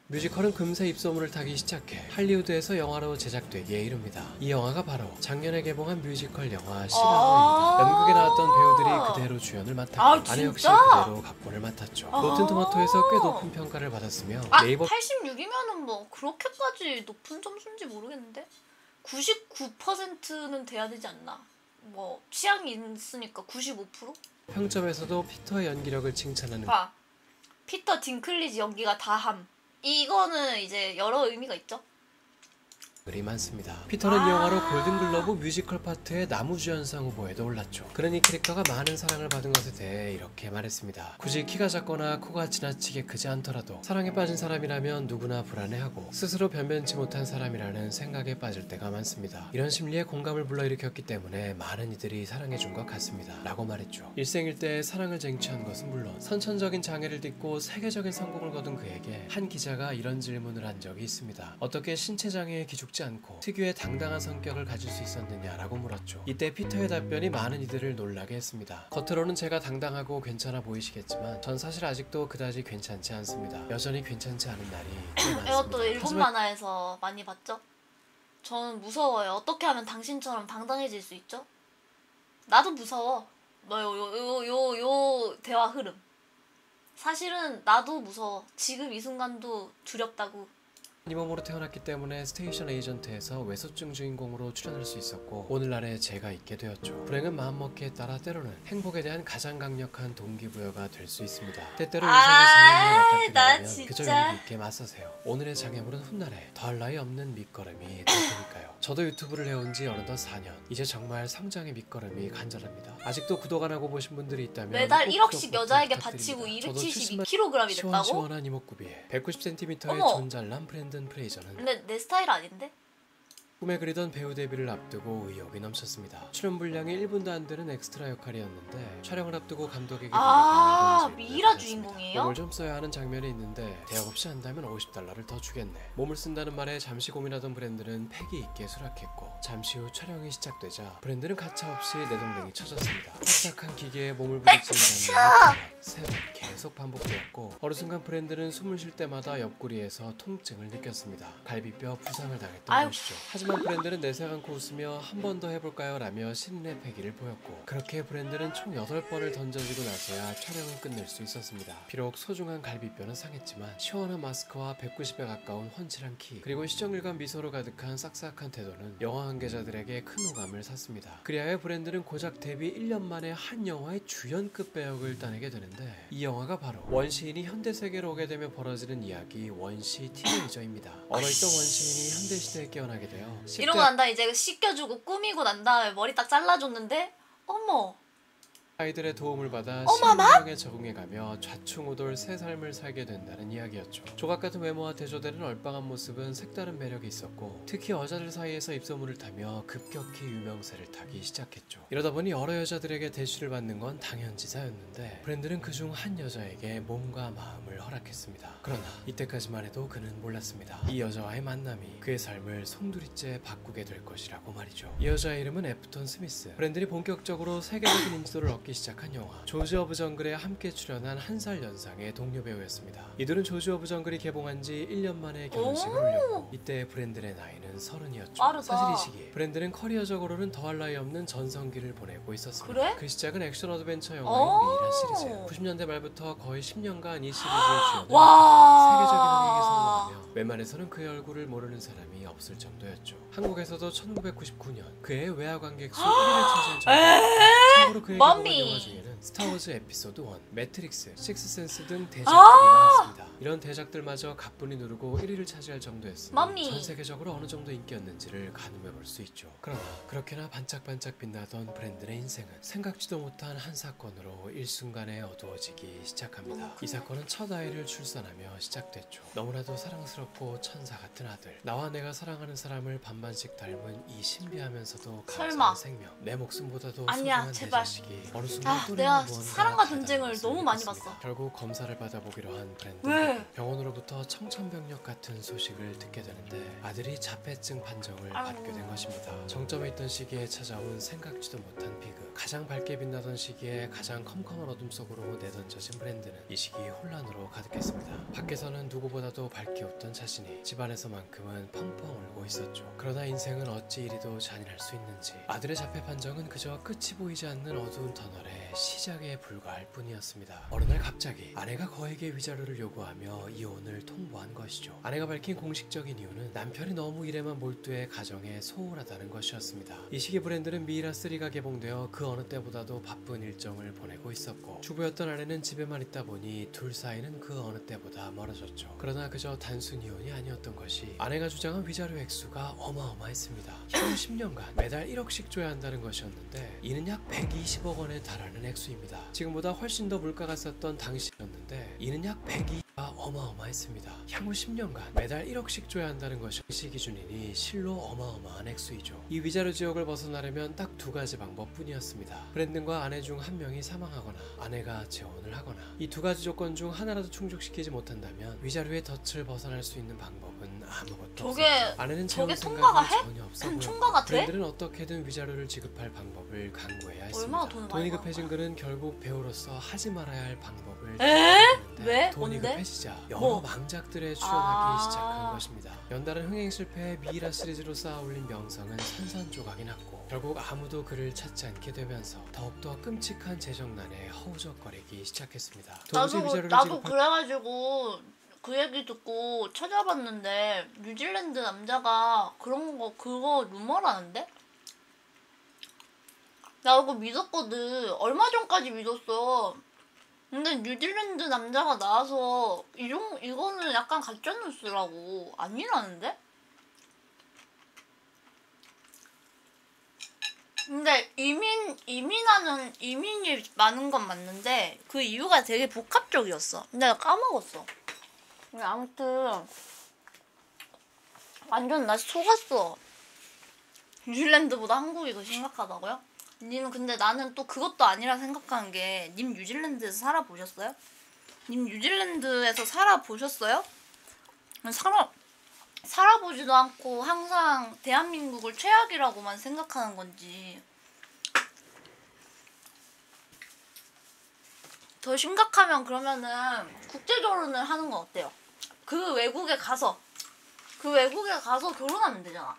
뮤지컬은 금세 입소문을 타기 시작해 할리우드에서 영화로 제작되기에 이릅니다. 이 영화가 바로 작년에 개봉한 뮤지컬 영화 시가로입니다. 연극에 나왔던 배우들이 그대로 주연을 맡았고 아내 역시 그대로 각본을 맡았죠. 로튼토마토에서 꽤 높은 평가를 받았으며 네이버 86이면은 뭐 그렇게까지 높은 점수인지 모르겠는데 99%는 돼야 되지 않나? 뭐 취향이 있으니까 95%? 평점에서도 피터의 연기력을 칭찬하는 봐. 피터 딩클리지 연기가 다함. 이거는 이제 여러 의미가 있죠. 글이 많습니다. 피터는 이 영화로 골든글러브 뮤지컬 파트의 나무주연상 후보에도 올랐죠. 그는 이 캐릭터가 많은 사랑을 받은 것에 대해 이렇게 말했습니다. 굳이 키가 작거나 코가 지나치게 크지 않더라도 사랑에 빠진 사람이라면 누구나 불안해하고 스스로 변변치 못한 사람이라는 생각에 빠질 때가 많습니다. 이런 심리에 공감을 불러일으켰기 때문에 많은 이들이 사랑해준 것 같습니다. 라고 말했죠. 일생일대에 사랑을 쟁취한 것은 물론 선천적인 장애를 딛고 세계적인 성공을 거둔 그에게 한 기자가 이런 질문을 한 적이 있습니다. 어떻게 신체장애에 기죽지 않고 특유의 당당한 성격을 가질 수 있었느냐라고 물었죠. 이때 피터의 답변이 많은 이들을 놀라게 했습니다. 겉으로는 제가 당당하고 괜찮아 보이시겠지만 전 사실 아직도 그다지 괜찮지 않습니다. 여전히 괜찮지 않은 날이 꽤 많습니다. 이것도 일본 만화에서 많이 봤죠? 저는 무서워요. 어떻게 하면 당신처럼 당당해질 수 있죠? 나도 무서워. 요 대화 흐름. 사실은 나도 무서워. 지금 이 순간도 두렵다고. 이 몸으로 태어났기 때문에 스테이션 에이전트에서 외소증 주인공으로 출연할 수 있었고 오늘날에 제가 있게 되었죠. 불행은 마음먹기에 따라 때로는 행복에 대한 가장 강력한 동기부여가 될 수 있습니다. 때때로 인생의 장애물에 맞닥뜨리면 그저 용기 있게 맞서세요. 오늘의 장애물은 훗날에 더할 나위 없는 밑거름이 될 테니까요. 저도 유튜브를 해온 지 어느덧 4년. 이제 정말 성장의 밑거름이 간절합니다. 아직도 구독 안 하고 보신 분들이 있다면 매달 꼭 1억씩 구독 여자에게 부탁드립니다. 바치고 저도 272kg이 됐다고? 시원시원한 이목구비에 190cm의 어머. 존잘난 브랜든 프레이저는 근데 내 스타일 아닌데? 꿈에 그리던 배우 데뷔를 앞두고 의욕이 넘쳤습니다. 출연 분량이 1분도 안 되는 엑스트라 역할이었는데 촬영을 앞두고 감독에게 미이라 주인공이에요? 몸을 좀 써야 하는 장면이 있는데 대학 없이 한다면 $50를 더 주겠네. 몸을 쓴다는 말에 잠시 고민하던 브랜드는 패기 있게 수락했고 잠시 후 촬영이 시작되자 브랜드는 가차없이 내동댕이 쳐졌습니다. 딱딱한 기계에 몸을 부딪히는 장면이 3번 계속 반복되었고 어느 순간 브랜드는 숨을 쉴 때마다 옆구리에서 통증을 느꼈습니다. 갈비뼈 부상을 당했던 것이죠. 하지만 브랜드는 내색 않고 웃으며 한 번 더 해볼까요? 라며 신인의 패기를 보였고 그렇게 브랜드는 총 8번을 던져지고 나서야 촬영을 끝낼 수 있었습니다. 비록 소중한 갈비뼈는 상했지만 시원한 마스크와 190에 가까운 훤칠한 키 그리고 시정일관 미소로 가득한 싹싹한 태도는 영화 관계자들에게 큰 호감을 샀습니다. 그리하여 브랜드는 고작 데뷔 1년 만에 한 영화의 주연급 배역을 따내게 되는데 이 영화가 바로 원시인이 현대세계로 오게 되며 벌어지는 이야기 원시 티네이저입니다. 얼어있던 원시인이 현대시대에 깨어나게 되어 이러고 난 다음에 이제 씻겨주고 꾸미고 난 다음에 머리 딱 잘라줬는데 어머 아이들의 도움을 받아 어머나? 신분형에 적응해가며 좌충우돌 새 삶을 살게 된다는 이야기였죠. 조각 같은 외모와 대조되는 얼빵한 모습은 색다른 매력이 있었고 특히 여자들 사이에서 입소문을 타며 급격히 유명세를 타기 시작했죠. 이러다 보니 여러 여자들에게 대시를 받는 건 당연지사였는데 브랜드는 그중 한 여자에게 몸과 마음을 허락했습니다. 그러나 이때까지만 해도 그는 몰랐습니다. 이 여자와의 만남이 그의 삶을 송두리째 바꾸게 될 것이라고 말이죠. 이 여자의 이름은 애프턴 스미스. 브랜든이 본격적으로 세계적인 인지도를 얻기 시작한 영화 조지 오브 정글에 함께 출연한 한 살 연상의 동료 배우였습니다. 이들은 조지 오브 정글이 개봉한 지 1년 만에 결혼식을 올렸고 이때 브랜든의 나이는 30이었죠. 빠르다. 사실 이 시기에 브랜든은 커리어적으로는 더할 나위 없는 전성기를 보내고 있었습니다. 그래? 그 시작은 액션 어드벤처 영화인 미이라 시리즈. 90년대 말부터 거의 10년간 이 시리즈에 출연해 세계적인 흥행에 성공하며 웬만해서는 그의 얼굴을 모르는 사람이 없을 정도였죠. 한국에서도 1999년 그의 외화 관객 수 1위를 차지할 정도였고 참고로 그의 개봉한 영화 중에는 스타워즈 에피소드 1, 매트릭스, 식스센스 등 대작들이 많았습니다. 이런 대작들마저 가뿐히 누르고 1위를 차지할 정도였으니 맘미. 전 세계적으로 어느 정도 인기였는지를 가늠해볼 수 있죠. 그러나 그렇게나 반짝반짝 빛나던 브랜든의 인생은 생각지도 못한 한 사건으로 일순간에 어두워지기 시작합니다. 이 사건은 첫 아이를 출산하며 시작됐죠. 너무나도 사랑스럽고 천사 같은 아들. 나와 내가 사랑하는 사람을 반반씩 닮은 이 신비하면서도 설마. 감사한 생명. 내 목숨보다도 아니야, 소중한 내 제발. 자식이 어느 순간 또 내가 무언가 사랑과 전쟁을 가다는 너무 것을 많이 느꼈습니다. 봤어. 결국 검사를 받아보기로 한 브랜든. 왜? 병원으로부터 청천벽력 같은 소식을 듣게 되는데 아들이 자폐증 판정을 아이고. 받게 된 것입니다. 정점에 있던 시기에 찾아온 생각지도 못한 비극. 가장 밝게 빛나던 시기에 가장 컴컴한 어둠 속으로 내던져진 브랜든은 이 시기 혼란으로 가득했습니다. 밖에서는 누구보다도 밝게 웃던 자신이 집안에서만큼은 펑펑 울고 있었죠. 그러나 인생은 어찌 이리도 잔인할 수 있는지 아들의 자폐 판정은 그저 끝이 보이지 않는 어두운 터널의 시작에 불과할 뿐이었습니다. 어느 날 갑자기 아내가 거액의 위자료를 요구하며 이혼을 통보한 것이죠. 아내가 밝힌 공식적인 이유는 남편이 너무 일에만 몰두해 가정에 소홀하다는 것이었습니다. 이 시기 브랜든은 미이라3가 개봉되어 그 어느 때보다도 바쁜 일정을 보내고 있었고 주부였던 아내는 집에만 있다 보니 둘 사이는 그 어느 때보다 멀어졌죠. 그러나 그저 단순 이혼이 아니었던 것이 아내가 주장한 위자료 액수가 어마어마했습니다. 향후 10년간 매달 1억씩 줘야 한다는 것이었는데 이는 약 120억 원에 달하는 액수입니다. 지금보다 훨씬 더 물가가 쌌던 당시였는데 이는 약 102가 어마어마했습니다. 향후 10년간 매달 1억씩 줘야 한다는 것이 시 기준이니 실로 어마어마한 액수이죠. 이 위자료 지옥을 벗어나려면 딱 두 가지 방법뿐이었습니다. 브랜든과 아내 중 한 명이 사망하거나 아내가 재혼을 하거나 이 두 가지 조건 중 하나라도 충족시키지 못한다면 위자료의 덫을 벗어날 수 있는 방법은 아무것도 저게 없었죠. 아내는 재혼 통과가 생각이 해? 전혀 없어 보였고 통과가 돼? 브랜든은 어떻게든 위자료를 지급할 방법을 강구해야 했습니다. 얼마나 돈을 많이 돈이 버는 급해진 거야? 그는 결국 배우로서 하지 말아야 할 방법을 에? 찾게 왜? 되는데 돈이 뭔데? 급해지자 여러 뭐? 망작들에 출연하기 아. 시작한 것입니다. 연달은 흥행 실패에 미이라 시리즈로 쌓아올린 명성은 산산조각이 났고 결국 아무도 그를 찾지 않게 되면서 더욱더 끔찍한 재정난에 허우적거리기 시작했습니다. 도무지 위자료를 나도 지급할 그래가지고 그 얘기 듣고 찾아봤는데 뉴질랜드 남자가 그런 거 그거 루머라는데? 나 그거 믿었거든. 얼마 전까지 믿었어. 근데 뉴질랜드 남자가 나와서 이거는 약간 가짜뉴스라고 아니라는데? 근데 이민이 많은 건 맞는데 그 이유가 되게 복합적이었어. 근데 나 까먹었어. 근데 아무튼 완전 나 속았어. 뉴질랜드보다 한국이 더 심각하다고요? 니는 근데 나는 또 그것도 아니라 생각하는 게 님 뉴질랜드에서 살아보셨어요? 님 뉴질랜드에서 살아보셨어요? 살아보지도 않고 항상 대한민국을 최악이라고만 생각하는 건지 더 심각하면 그러면은 국제결혼을 하는 건 어때요? 그 외국에 가서 결혼하면 되잖아.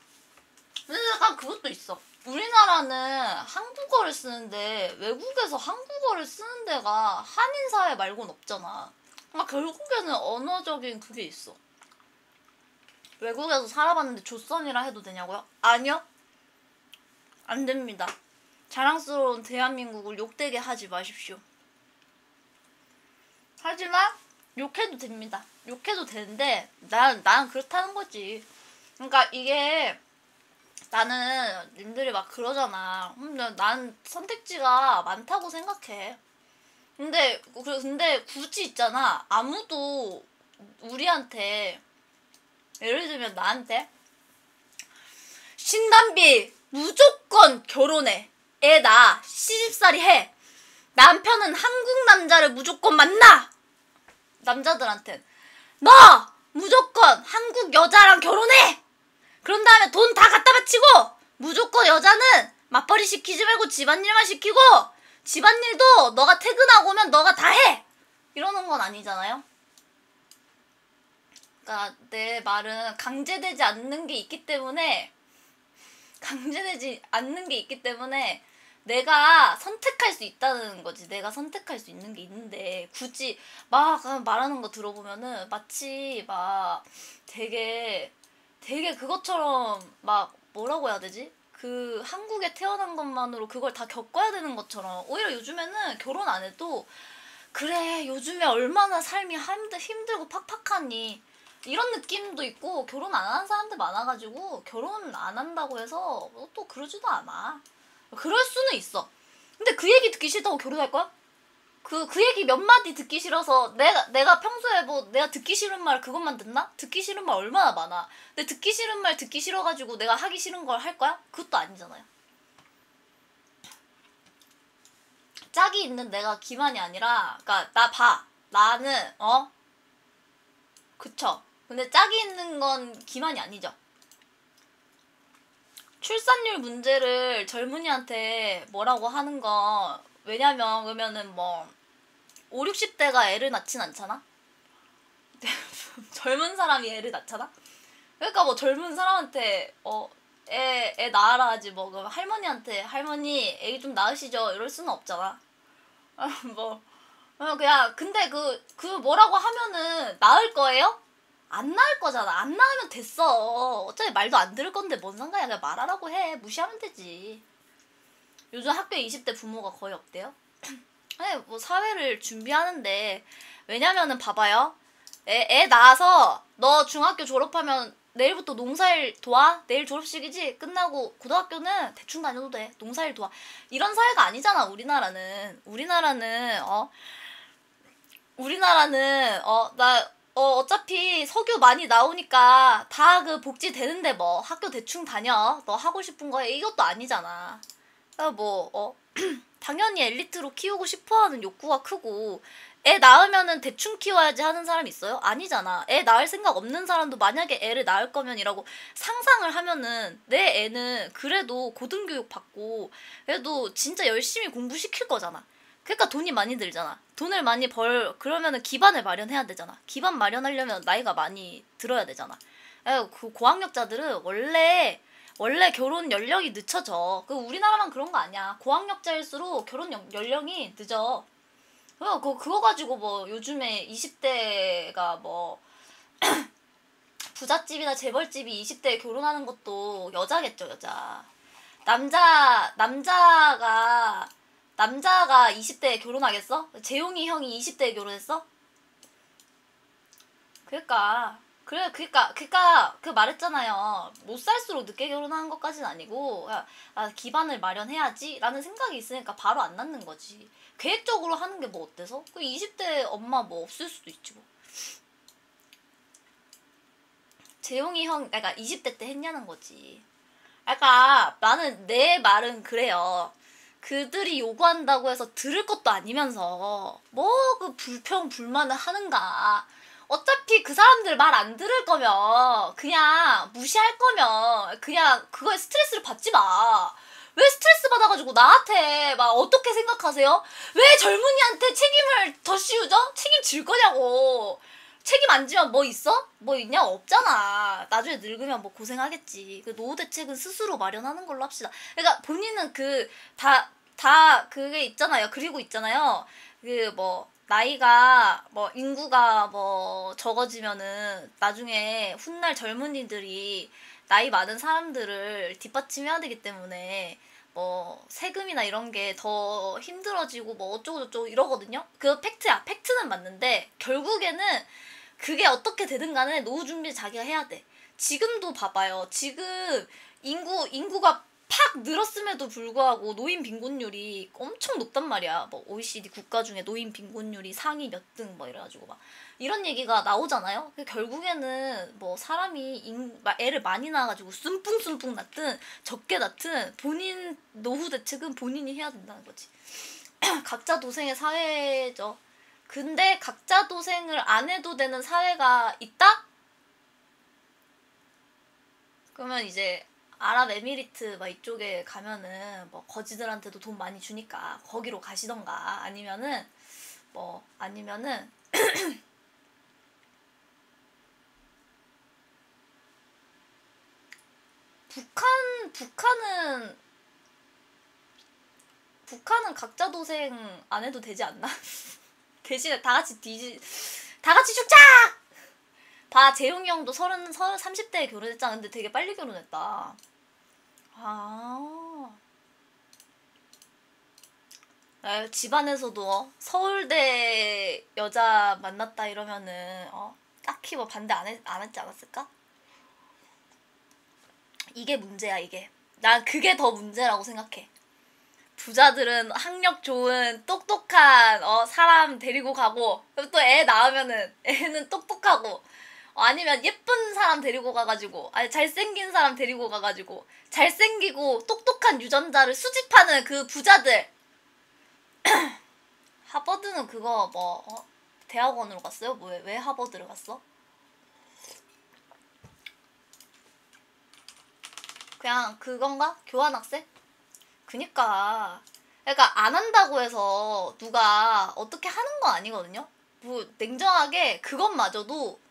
근데 약간 그것도 있어. 우리나라는 한국어를 쓰는데 외국에서 한국어를 쓰는 데가 한인사회 말고는 없잖아. 그러니까 결국에는 언어적인 그게 있어. 외국에서 살아봤는데 조선이라 해도 되냐고요? 아니요. 안 됩니다. 자랑스러운 대한민국을 욕되게 하지 마십시오. 하지만 욕해도 됩니다. 욕해도 되는데 난 그렇다는 거지. 그러니까 이게 나는 님들이 막 그러잖아. 난 선택지가 많다고 생각해. 근데 굳이 있잖아. 아무도 우리한테 예를 들면 나한테 신담비 무조건 결혼해. 애 낳아. 시집살이 해. 남편은 한국 남자를 무조건 만나. 남자들한텐 너 무조건 한국 여자랑 결혼해. 그런 다음에 돈 다 갖다 바치고 무조건 여자는 맞벌이 시키지 말고 집안일만 시키고 집안일도 너가 퇴근하고 오면 너가 다 해. 이러는 건 아니잖아요. 그러니까 내 말은 강제되지 않는 게 있기 때문에 내가 선택할 수 있다는 거지. 내가 선택할 수 있는 게 있는데 굳이 막 말하는 거 들어보면은 마치 막 되게 그것처럼 막 뭐라고 해야 되지? 그 한국에 태어난 것만으로 그걸 다 겪어야 되는 것처럼. 오히려 요즘에는 결혼 안 해도 그래 요즘에 얼마나 삶이 힘들고 팍팍하니 이런 느낌도 있고, 결혼 안 하는 사람들 많아가지고 결혼 안 한다고 해서 또 그러지도 않아. 그럴 수는 있어. 근데 그 얘기 듣기 싫다고 결혼할 거야? 그 얘기 몇 마디 듣기 싫어서 내가 평소에 뭐 내가 듣기 싫은 말 그것만 듣나? 듣기 싫은 말 얼마나 많아. 근데 듣기 싫은 말 듣기 싫어가지고 내가 하기 싫은 걸 할 거야? 그것도 아니잖아요. 짝이 있는 내가 기만이 아니라, 그니까 나 봐. 나는 그쵸. 근데 짝이 있는 건 기만이 아니죠. 출산율 문제를 젊은이한테 뭐라고 하는 건, 그러면은 뭐 5, 60대가 애를 낳진 않잖아? 젊은 사람이 애를 낳잖아? 그러니까 뭐 젊은 사람한테 애 낳아라 하지 뭐 그럼 할머니한테 할머니 애기 좀 낳으시죠 이럴 수는 없잖아. 그냥 근데 그 뭐라고 하면은 낳을 거예요? 안 낳을 거잖아. 안 낳으면 됐어. 어차피 말도 안 들을 건데 뭔 상관이야. 그냥 말하라고 해. 무시하면 되지. 요즘 학교에 20대 부모가 거의 없대요. 네, 뭐 사회를 준비하는데, 왜냐면은 봐봐요. 애 낳아서 너 중학교 졸업하면 내일부터 농사일 도와? 내일 졸업식이지? 끝나고 고등학교는 대충 다녀도 돼. 농사일 도와. 이런 사회가 아니잖아. 우리나라는 어차피 석유 많이 나오니까 다 그 복지 되는데 뭐 학교 대충 다녀. 너 하고 싶은 거 해. 이것도 아니잖아. 당연히 엘리트로 키우고 싶어하는 욕구가 크고, 애 낳으면은 대충 키워야지 하는 사람 있어요? 아니잖아. 애 낳을 생각 없는 사람도 만약에 애를 낳을 거면이라고 상상을 하면은 내 애는 그래도 고등교육 받고 그래도 진짜 열심히 공부시킬 거잖아. 그러니까 돈이 많이 들잖아. 돈을 많이 그러면은 기반을 마련해야 되잖아. 기반 마련하려면 나이가 많이 들어야 되잖아. 그 고학력자들은 원래 결혼 연령이 늦춰져. 우리나라만 그런 거 아니야. 고학력자일수록 결혼 연령이 늦어. 그거 가지고 뭐 요즘에 20대가 뭐 부잣집이나 재벌집이 20대에 결혼하는 것도 여자겠죠, 여자. 남자가 20대에 결혼하겠어? 재용이 형이 20대에 결혼했어? 그러니까 그 말했잖아요. 못 살수록 늦게 결혼하는 것까지는 아니고, 기반을 마련해야지 라는 생각이 있으니까 바로 안 낳는 거지. 계획적으로 하는 게 뭐 어때서? 20대 엄마 뭐 없을 수도 있지 뭐. 재용이 형, 그러니까 20대 때 했냐는 거지. 그러니까 나는 내 말은 그래요. 그들이 요구한다고 해서 들을 것도 아니면서 뭐 그 불평 불만을 하는가. 어차피 그 사람들 말 안 들을 거면, 그냥 무시할 거면 그냥 그거에 스트레스를 받지 마. 왜 스트레스 받아가지고 나한테 막 어떻게 생각하세요? 왜 젊은이한테 책임을 더 씌우죠? 책임질 거냐고. 책임 안 지면 뭐 있어? 뭐 있냐? 없잖아. 나중에 늙으면 뭐 고생하겠지. 그 노후 대책은 스스로 마련하는 걸로 합시다. 그러니까 본인은 다 그게 있잖아요. 그리고 있잖아요. 나이가 인구가 적어지면은 나중에 훗날 젊은이들이 나이 많은 사람들을 뒷받침해야 되기 때문에 세금이나 이런 게 더 힘들어지고 어쩌고저쩌고 이러거든요. 그 팩트야. 팩트는 맞는데 결국에는 그게 어떻게 되든 간에 노후 준비 자기가 해야 돼. 지금도 봐봐요. 지금 인구가 팍 늘었음에도 불구하고 노인 빈곤율이 엄청 높단 말이야. 뭐 OECD 국가 중에 노인 빈곤율이 상위 몇 등 뭐 이래가지고 막 이런 얘기가 나오잖아요. 결국에는 뭐 사람이 애를 많이 낳아가지고 쏨뿡쏨뿡 낳든 적게 낳든 본인 노후 대책은 본인이 해야 된다는 거지. 각자 도생의 사회죠. 근데 각자 도생을 안 해도 되는 사회가 있다? 그러면 이제 아랍에미리트 막 이쪽에 가면은 뭐 거지들한테도 돈 많이 주니까 거기로 가시던가 아니면은 북한은 각자 도생 안 해도 되지 않나? 대신에 다 같이 죽자! 봐, 재용이 형도 30대에 결혼했잖아. 근데 되게 빨리 결혼했다. 집안에서도 서울대 여자 만났다 이러면은 딱히 뭐 반대 안 했지 않았을까? 이게 문제야, 이게. 난 그게 더 문제라고 생각해. 부자들은 학력 좋은 똑똑한 사람 데리고 가고 또 애 낳으면은 애는 똑똑하고 아니면 예쁜 사람 데리고 가가지고 아니 잘생긴 사람 데리고 가가지고 잘생기고 똑똑한 유전자를 수집하는 그 부자들. 하버드는 그거 대학원으로 갔어요? 왜 하버드를 갔어? 그냥 그건가? 교환학생? 그러니까 안 한다고 해서 누가 어떻게 하는 건 아니거든요. 뭐 냉정하게 그것마저도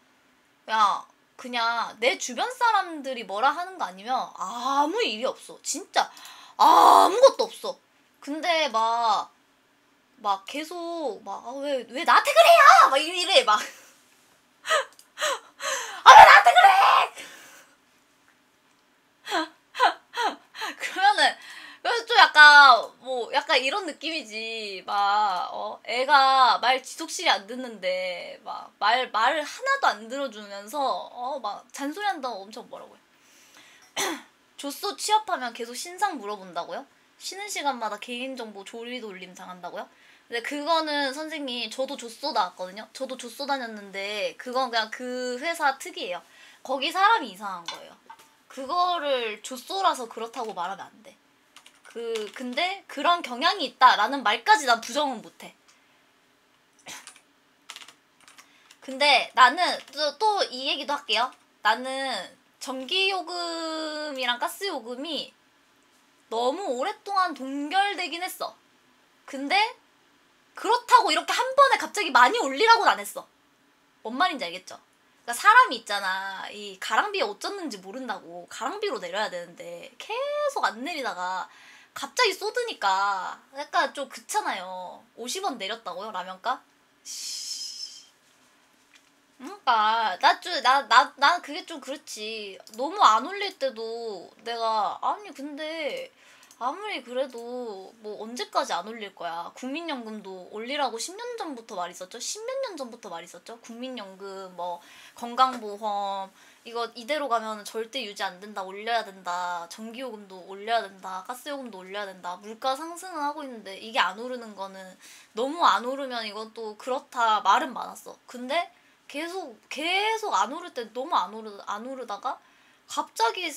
그냥 내 주변 사람들이 뭐라 하는 거 아니면 아무 일이 없어. 진짜 아무것도 없어. 근데 막 계속 왜 나한테 그래요? 막 이래 막. 왜 나한테 그래? 그러면은 좀 약간 이런 느낌이지. 애가 말 지속실이 안 듣는데 말을 하나도 안 들어주면서 막 잔소리한다고 엄청 뭐라고요. 조쏘 취업하면 계속 신상 물어본다고요? 쉬는 시간마다 개인정보 조리 돌림 당한다고요? 근데 그거는 선생님 저도 조쏘 나왔거든요. 저도 조쏘 다녔는데 그건 그냥 그 회사 특이에요. 거기 사람이 이상한 거예요. 그거를 조쏘라서 그렇다고 말하면 안 돼. 근데 그런 경향이 있다라는 말까지 난 부정은 못해. 근데 나는 또 이 얘기도 할게요. 나는 전기요금이랑 가스요금이 너무 오랫동안 동결되긴 했어. 근데 그렇다고 이렇게 한 번에 갑자기 많이 올리라고는 안 했어. 뭔 말인지 알겠죠? 그러니까 사람이 있잖아. 이 가랑비에 어쩌는지 모른다고 가랑비로 내려야 되는데 계속 안 내리다가 갑자기 쏟으니까 약간 좀 그렇잖아요. 50원 내렸다고요? 라면값? 그러니까 난 그게 좀 그렇지. 너무 안 올릴 때도 내가 근데 아무리 그래도 뭐 언제까지 안 올릴 거야. 국민연금도 올리라고 10년 전부터 말있었죠. 10몇 년 전부터 말있었죠. 국민연금 뭐 건강보험 이거 이대로 가면 절대 유지 안 된다. 올려야 된다. 전기요금도 올려야 된다. 가스요금도 올려야 된다. 물가 상승은 하고 있는데 이게 안 오르는 거는 너무 안 오르면 이건 또 그렇다 말은 많았어. 근데 계속 안 오를 때 너무 안 오르다가 갑자기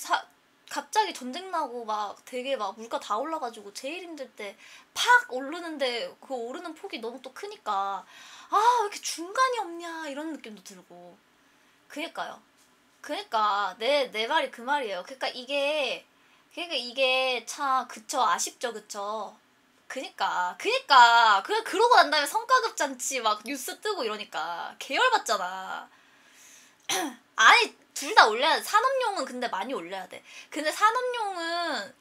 전쟁 나고 막 되게 막 물가 다 올라가지고 제일 힘들 때 팍 오르는데 그 오르는 폭이 너무 또 크니까 왜 이렇게 중간이 없냐 이런 느낌도 들고. 그러니까 내 말이 그 말이에요. 그러니까 이게 참 그쵸 아쉽죠 그쵸. 그러니까 그러고 난 다음에 성과급 잔치 막 뉴스 뜨고 이러니까 계열받잖아. 아니 둘 다 올려야 돼. 산업용은 근데 많이 올려야 돼. 근데 산업용을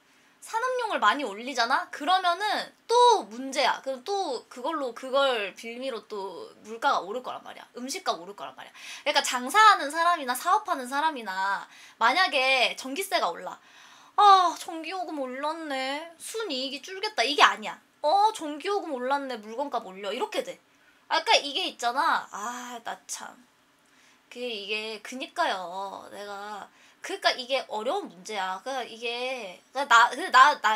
많이 올리잖아? 그러면은 또 문제야. 그럼 또 그걸 빌미로 또 물가가 오를 거란 말이야. 음식값 오를 거란 말이야. 그러니까 장사하는 사람이나 사업하는 사람이나 만약에 전기세가 올라. 전기요금 올랐네. 순이익이 줄겠다. 이게 아니야. 전기요금 올랐네. 물건값 올려. 이렇게 돼. 그러니까 이게 있잖아. 나 참. 그니까요. 내가 그러니까 이게 어려운 문제야. 그러니까 이게 나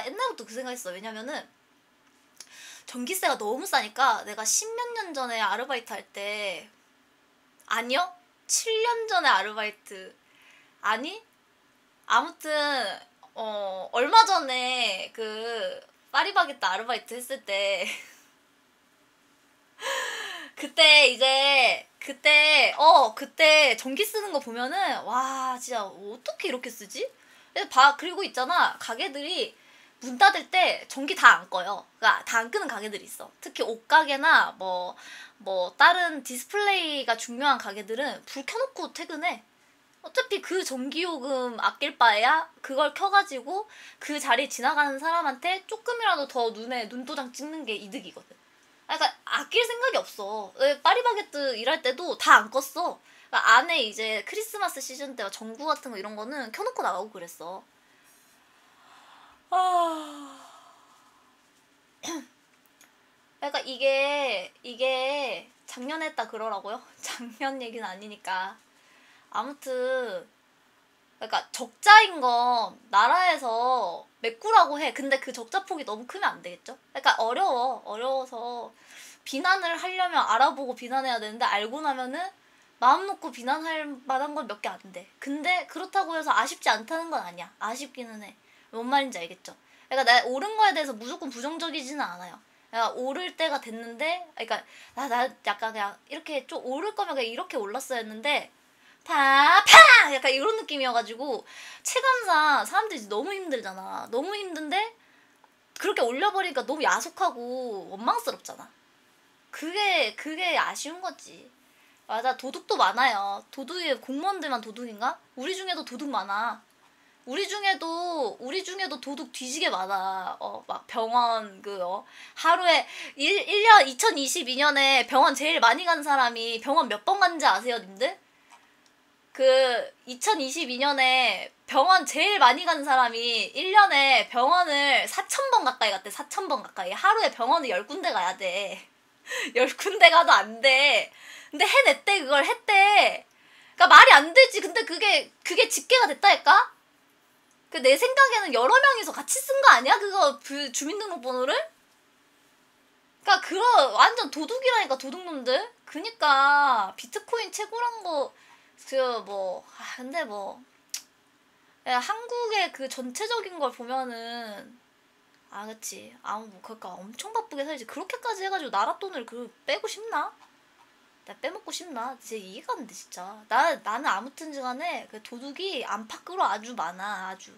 옛날부터 그 생각했어. 왜냐면은 전기세가 너무 싸니까 내가 10몇 년 전에 아르바이트 할 때 아니요? 7년 전에 아르바이트 아니? 아무튼 얼마 전에 그 파리바게뜨 아르바이트 했을 때 그때 전기 쓰는 거 보면은 와 진짜 어떻게 이렇게 쓰지? 그리고 있잖아 가게들이 문 닫을 때 전기 다 안 꺼요. 그러니까 다 안 끄는 가게들이 있어. 특히 옷가게나 뭐 다른 디스플레이가 중요한 가게들은 불 켜놓고 퇴근해. 어차피 그 전기요금 아낄 바에야 그걸 켜가지고 그 자리 지나가는 사람한테 조금이라도 더 눈에 눈도장 찍는 게 이득이거든. 그러니까 아낄 생각이 없어. 파리바게뜨 일할 때도 다 안 껐어. 그러니까 안에 이제 크리스마스 시즌 때와 전구 같은 거 이런 거는 켜놓고 나가고 그랬어. 그러니까 이게 작년에 했다 그러라고요? 작년 얘기는 아니니까. 아무튼 그러니까 적자인 건 나라에서 메꾸라고 해. 근데 그 적자 폭이 너무 크면 안 되겠죠? 그러니까 어려워서 비난을 하려면 알아보고 비난해야 되는데 알고 나면은 마음 놓고 비난할 만한 건 몇 개 안 돼. 근데 그렇다고 해서 아쉽지 않다는 건 아니야. 아쉽기는 해. 뭔 말인지 알겠죠? 그러니까 내가 오른 거에 대해서 무조건 부정적이지는 않아요. 그러니까 오를 때가 됐는데, 그러니까 나 약간 그냥 이렇게 좀 오를 거면 그냥 이렇게 올랐어야 했는데 팡! 약간 이런 느낌이어가지고 체감상 사람들이 너무 힘들잖아. 너무 힘든데 그렇게 올려버리니까 너무 야속하고 원망스럽잖아. 그게 아쉬운 거지. 맞아, 도둑도 많아요. 도둑이 공무원들만 도둑인가? 우리 중에도 도둑 많아. 우리 중에도 도둑 뒤지게 많아. 막 병원 하루에 1년 2022년에 병원 제일 많이 간 사람이 병원 몇 번 간지 아세요, 님들? 2022년에 병원 제일 많이 간 사람이 1년에 병원을 4,000번 가까이 갔대. 4,000번 가까이. 하루에 병원을 10군데 가야 돼. 10군데 가도 안 돼. 근데 해냈대. 그걸 했대. 그러니까 말이 안 되지. 근데 그게 집계가 됐다니까? 내 생각에는 여러 명이서 같이 쓴 거 아니야? 그거 주민등록번호를? 그러니까 그런 완전 도둑이라니까, 도둑놈들. 그니까 비트코인 최고란 거 근데 한국의 그 전체적인 걸 보면은 그치. 그러니까 엄청 바쁘게 살지. 그렇게까지 해가지고 나라 돈을 빼고 싶나? 내가 빼먹고 싶나? 진짜 이해가 안 돼, 진짜. 나는 아무튼간에 그 도둑이 안팎으로 아주 많아, 아주.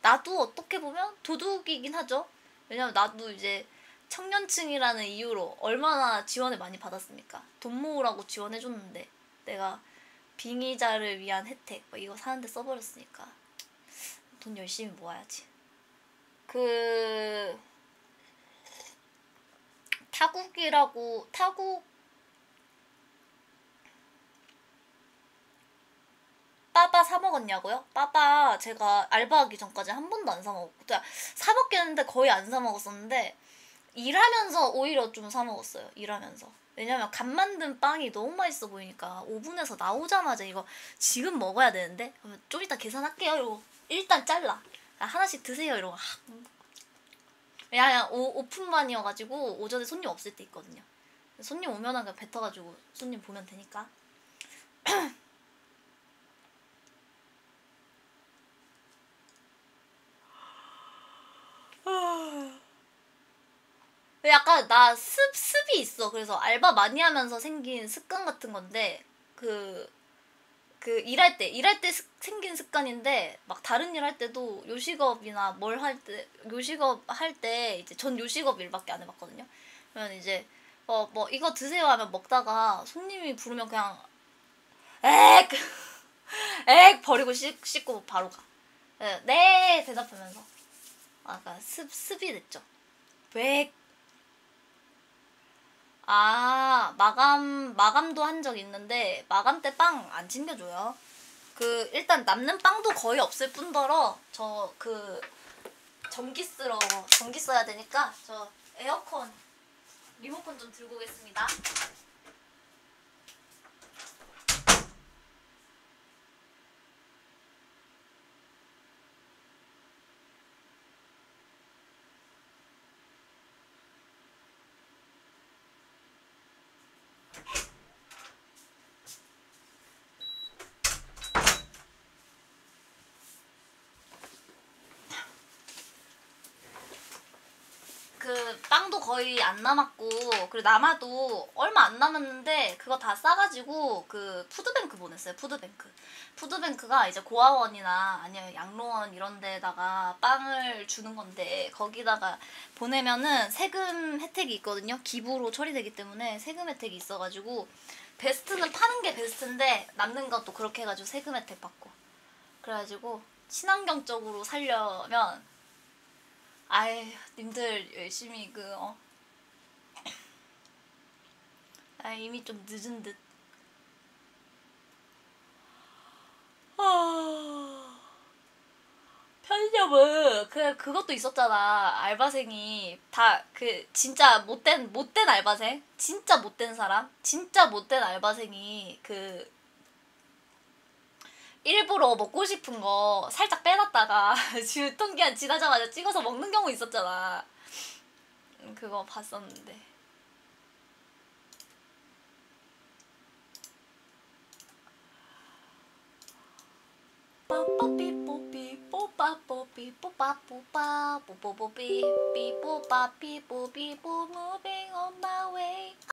나도 어떻게 보면 도둑이긴 하죠. 왜냐면 나도 이제 청년층이라는 이유로 얼마나 지원을 많이 받았습니까? 돈 모으라고 지원해줬는데 내가 빙의자를 위한 혜택 이거 사는데 써버렸으니까 돈 열심히 모아야지. 타국 빠빠 사 먹었냐고요? 빠빠 제가 알바하기 전까지 한 번도 안 사 먹었고, 사 먹겠는데 거의 안 사 먹었었는데 일하면서 오히려 좀 사 먹었어요. 일하면서. 왜냐면 갓 만든 빵이 너무 맛있어 보이니까 오븐에서 나오자마자 이거 지금 먹어야 되는데 좀 이따 계산할게요 이러고 일단 잘라. 하나씩 드세요 이러고. 그냥 오픈반이어가지고 오전에 손님 없을 때 있거든요. 손님 오면은 그냥 뱉어가지고 손님 보면 되니까. 약간 나 습이 있어. 그래서 알바 많이 하면서 생긴 습관 같은 건데 일할 때 생긴 습관인데 막 다른 일 할 때도 요식업이나 요식업 할 때 이제 전 요식업 일밖에 안 해봤거든요. 그러면 이제 이거 드세요 하면 먹다가 손님이 부르면 그냥 액 버리고 씻고 바로 가. 네 대답하면서. 그러니까 습이 됐죠. 왜? 마감도 한 적 있는데 마감 때 빵 안 챙겨줘요. 일단 남는 빵도 거의 없을 뿐더러 전기 써야 되니까 저 에어컨 리모컨 좀 들고 오겠습니다. 빵도 거의 안 남았고 그리고 남아도 얼마 안 남았는데 그거 다 싸가지고 그 푸드뱅크 보냈어요. 푸드뱅크가 이제 고아원이나 아니면 양로원 이런 데다가 빵을 주는 건데 거기다가 보내면은 세금 혜택이 있거든요. 기부로 처리되기 때문에 세금 혜택이 있어가지고 베스트는 파는 게 베스트인데 남는 것도 그렇게 해가지고 세금 혜택 받고 그래가지고 친환경적으로 살려면 아유 님들 열심히 이미 좀 늦은 듯. 편의점은 그것도 있었잖아. 알바생이 다 진짜 못된 알바생, 진짜 못된 사람, 진짜 못된 알바생이 일부러 먹고 싶은 거 살짝 빼놨다가 유통기한 지나자마자 찍어서 먹는 경우 있었잖아. 그거 봤었는데. 뽀뽀삐뽀삐 뽀빠뽀삐 뽀빠뽀빠 뽀뽀뽀삐 삐뽀빠 삐뽀삐뽀 moving on my way.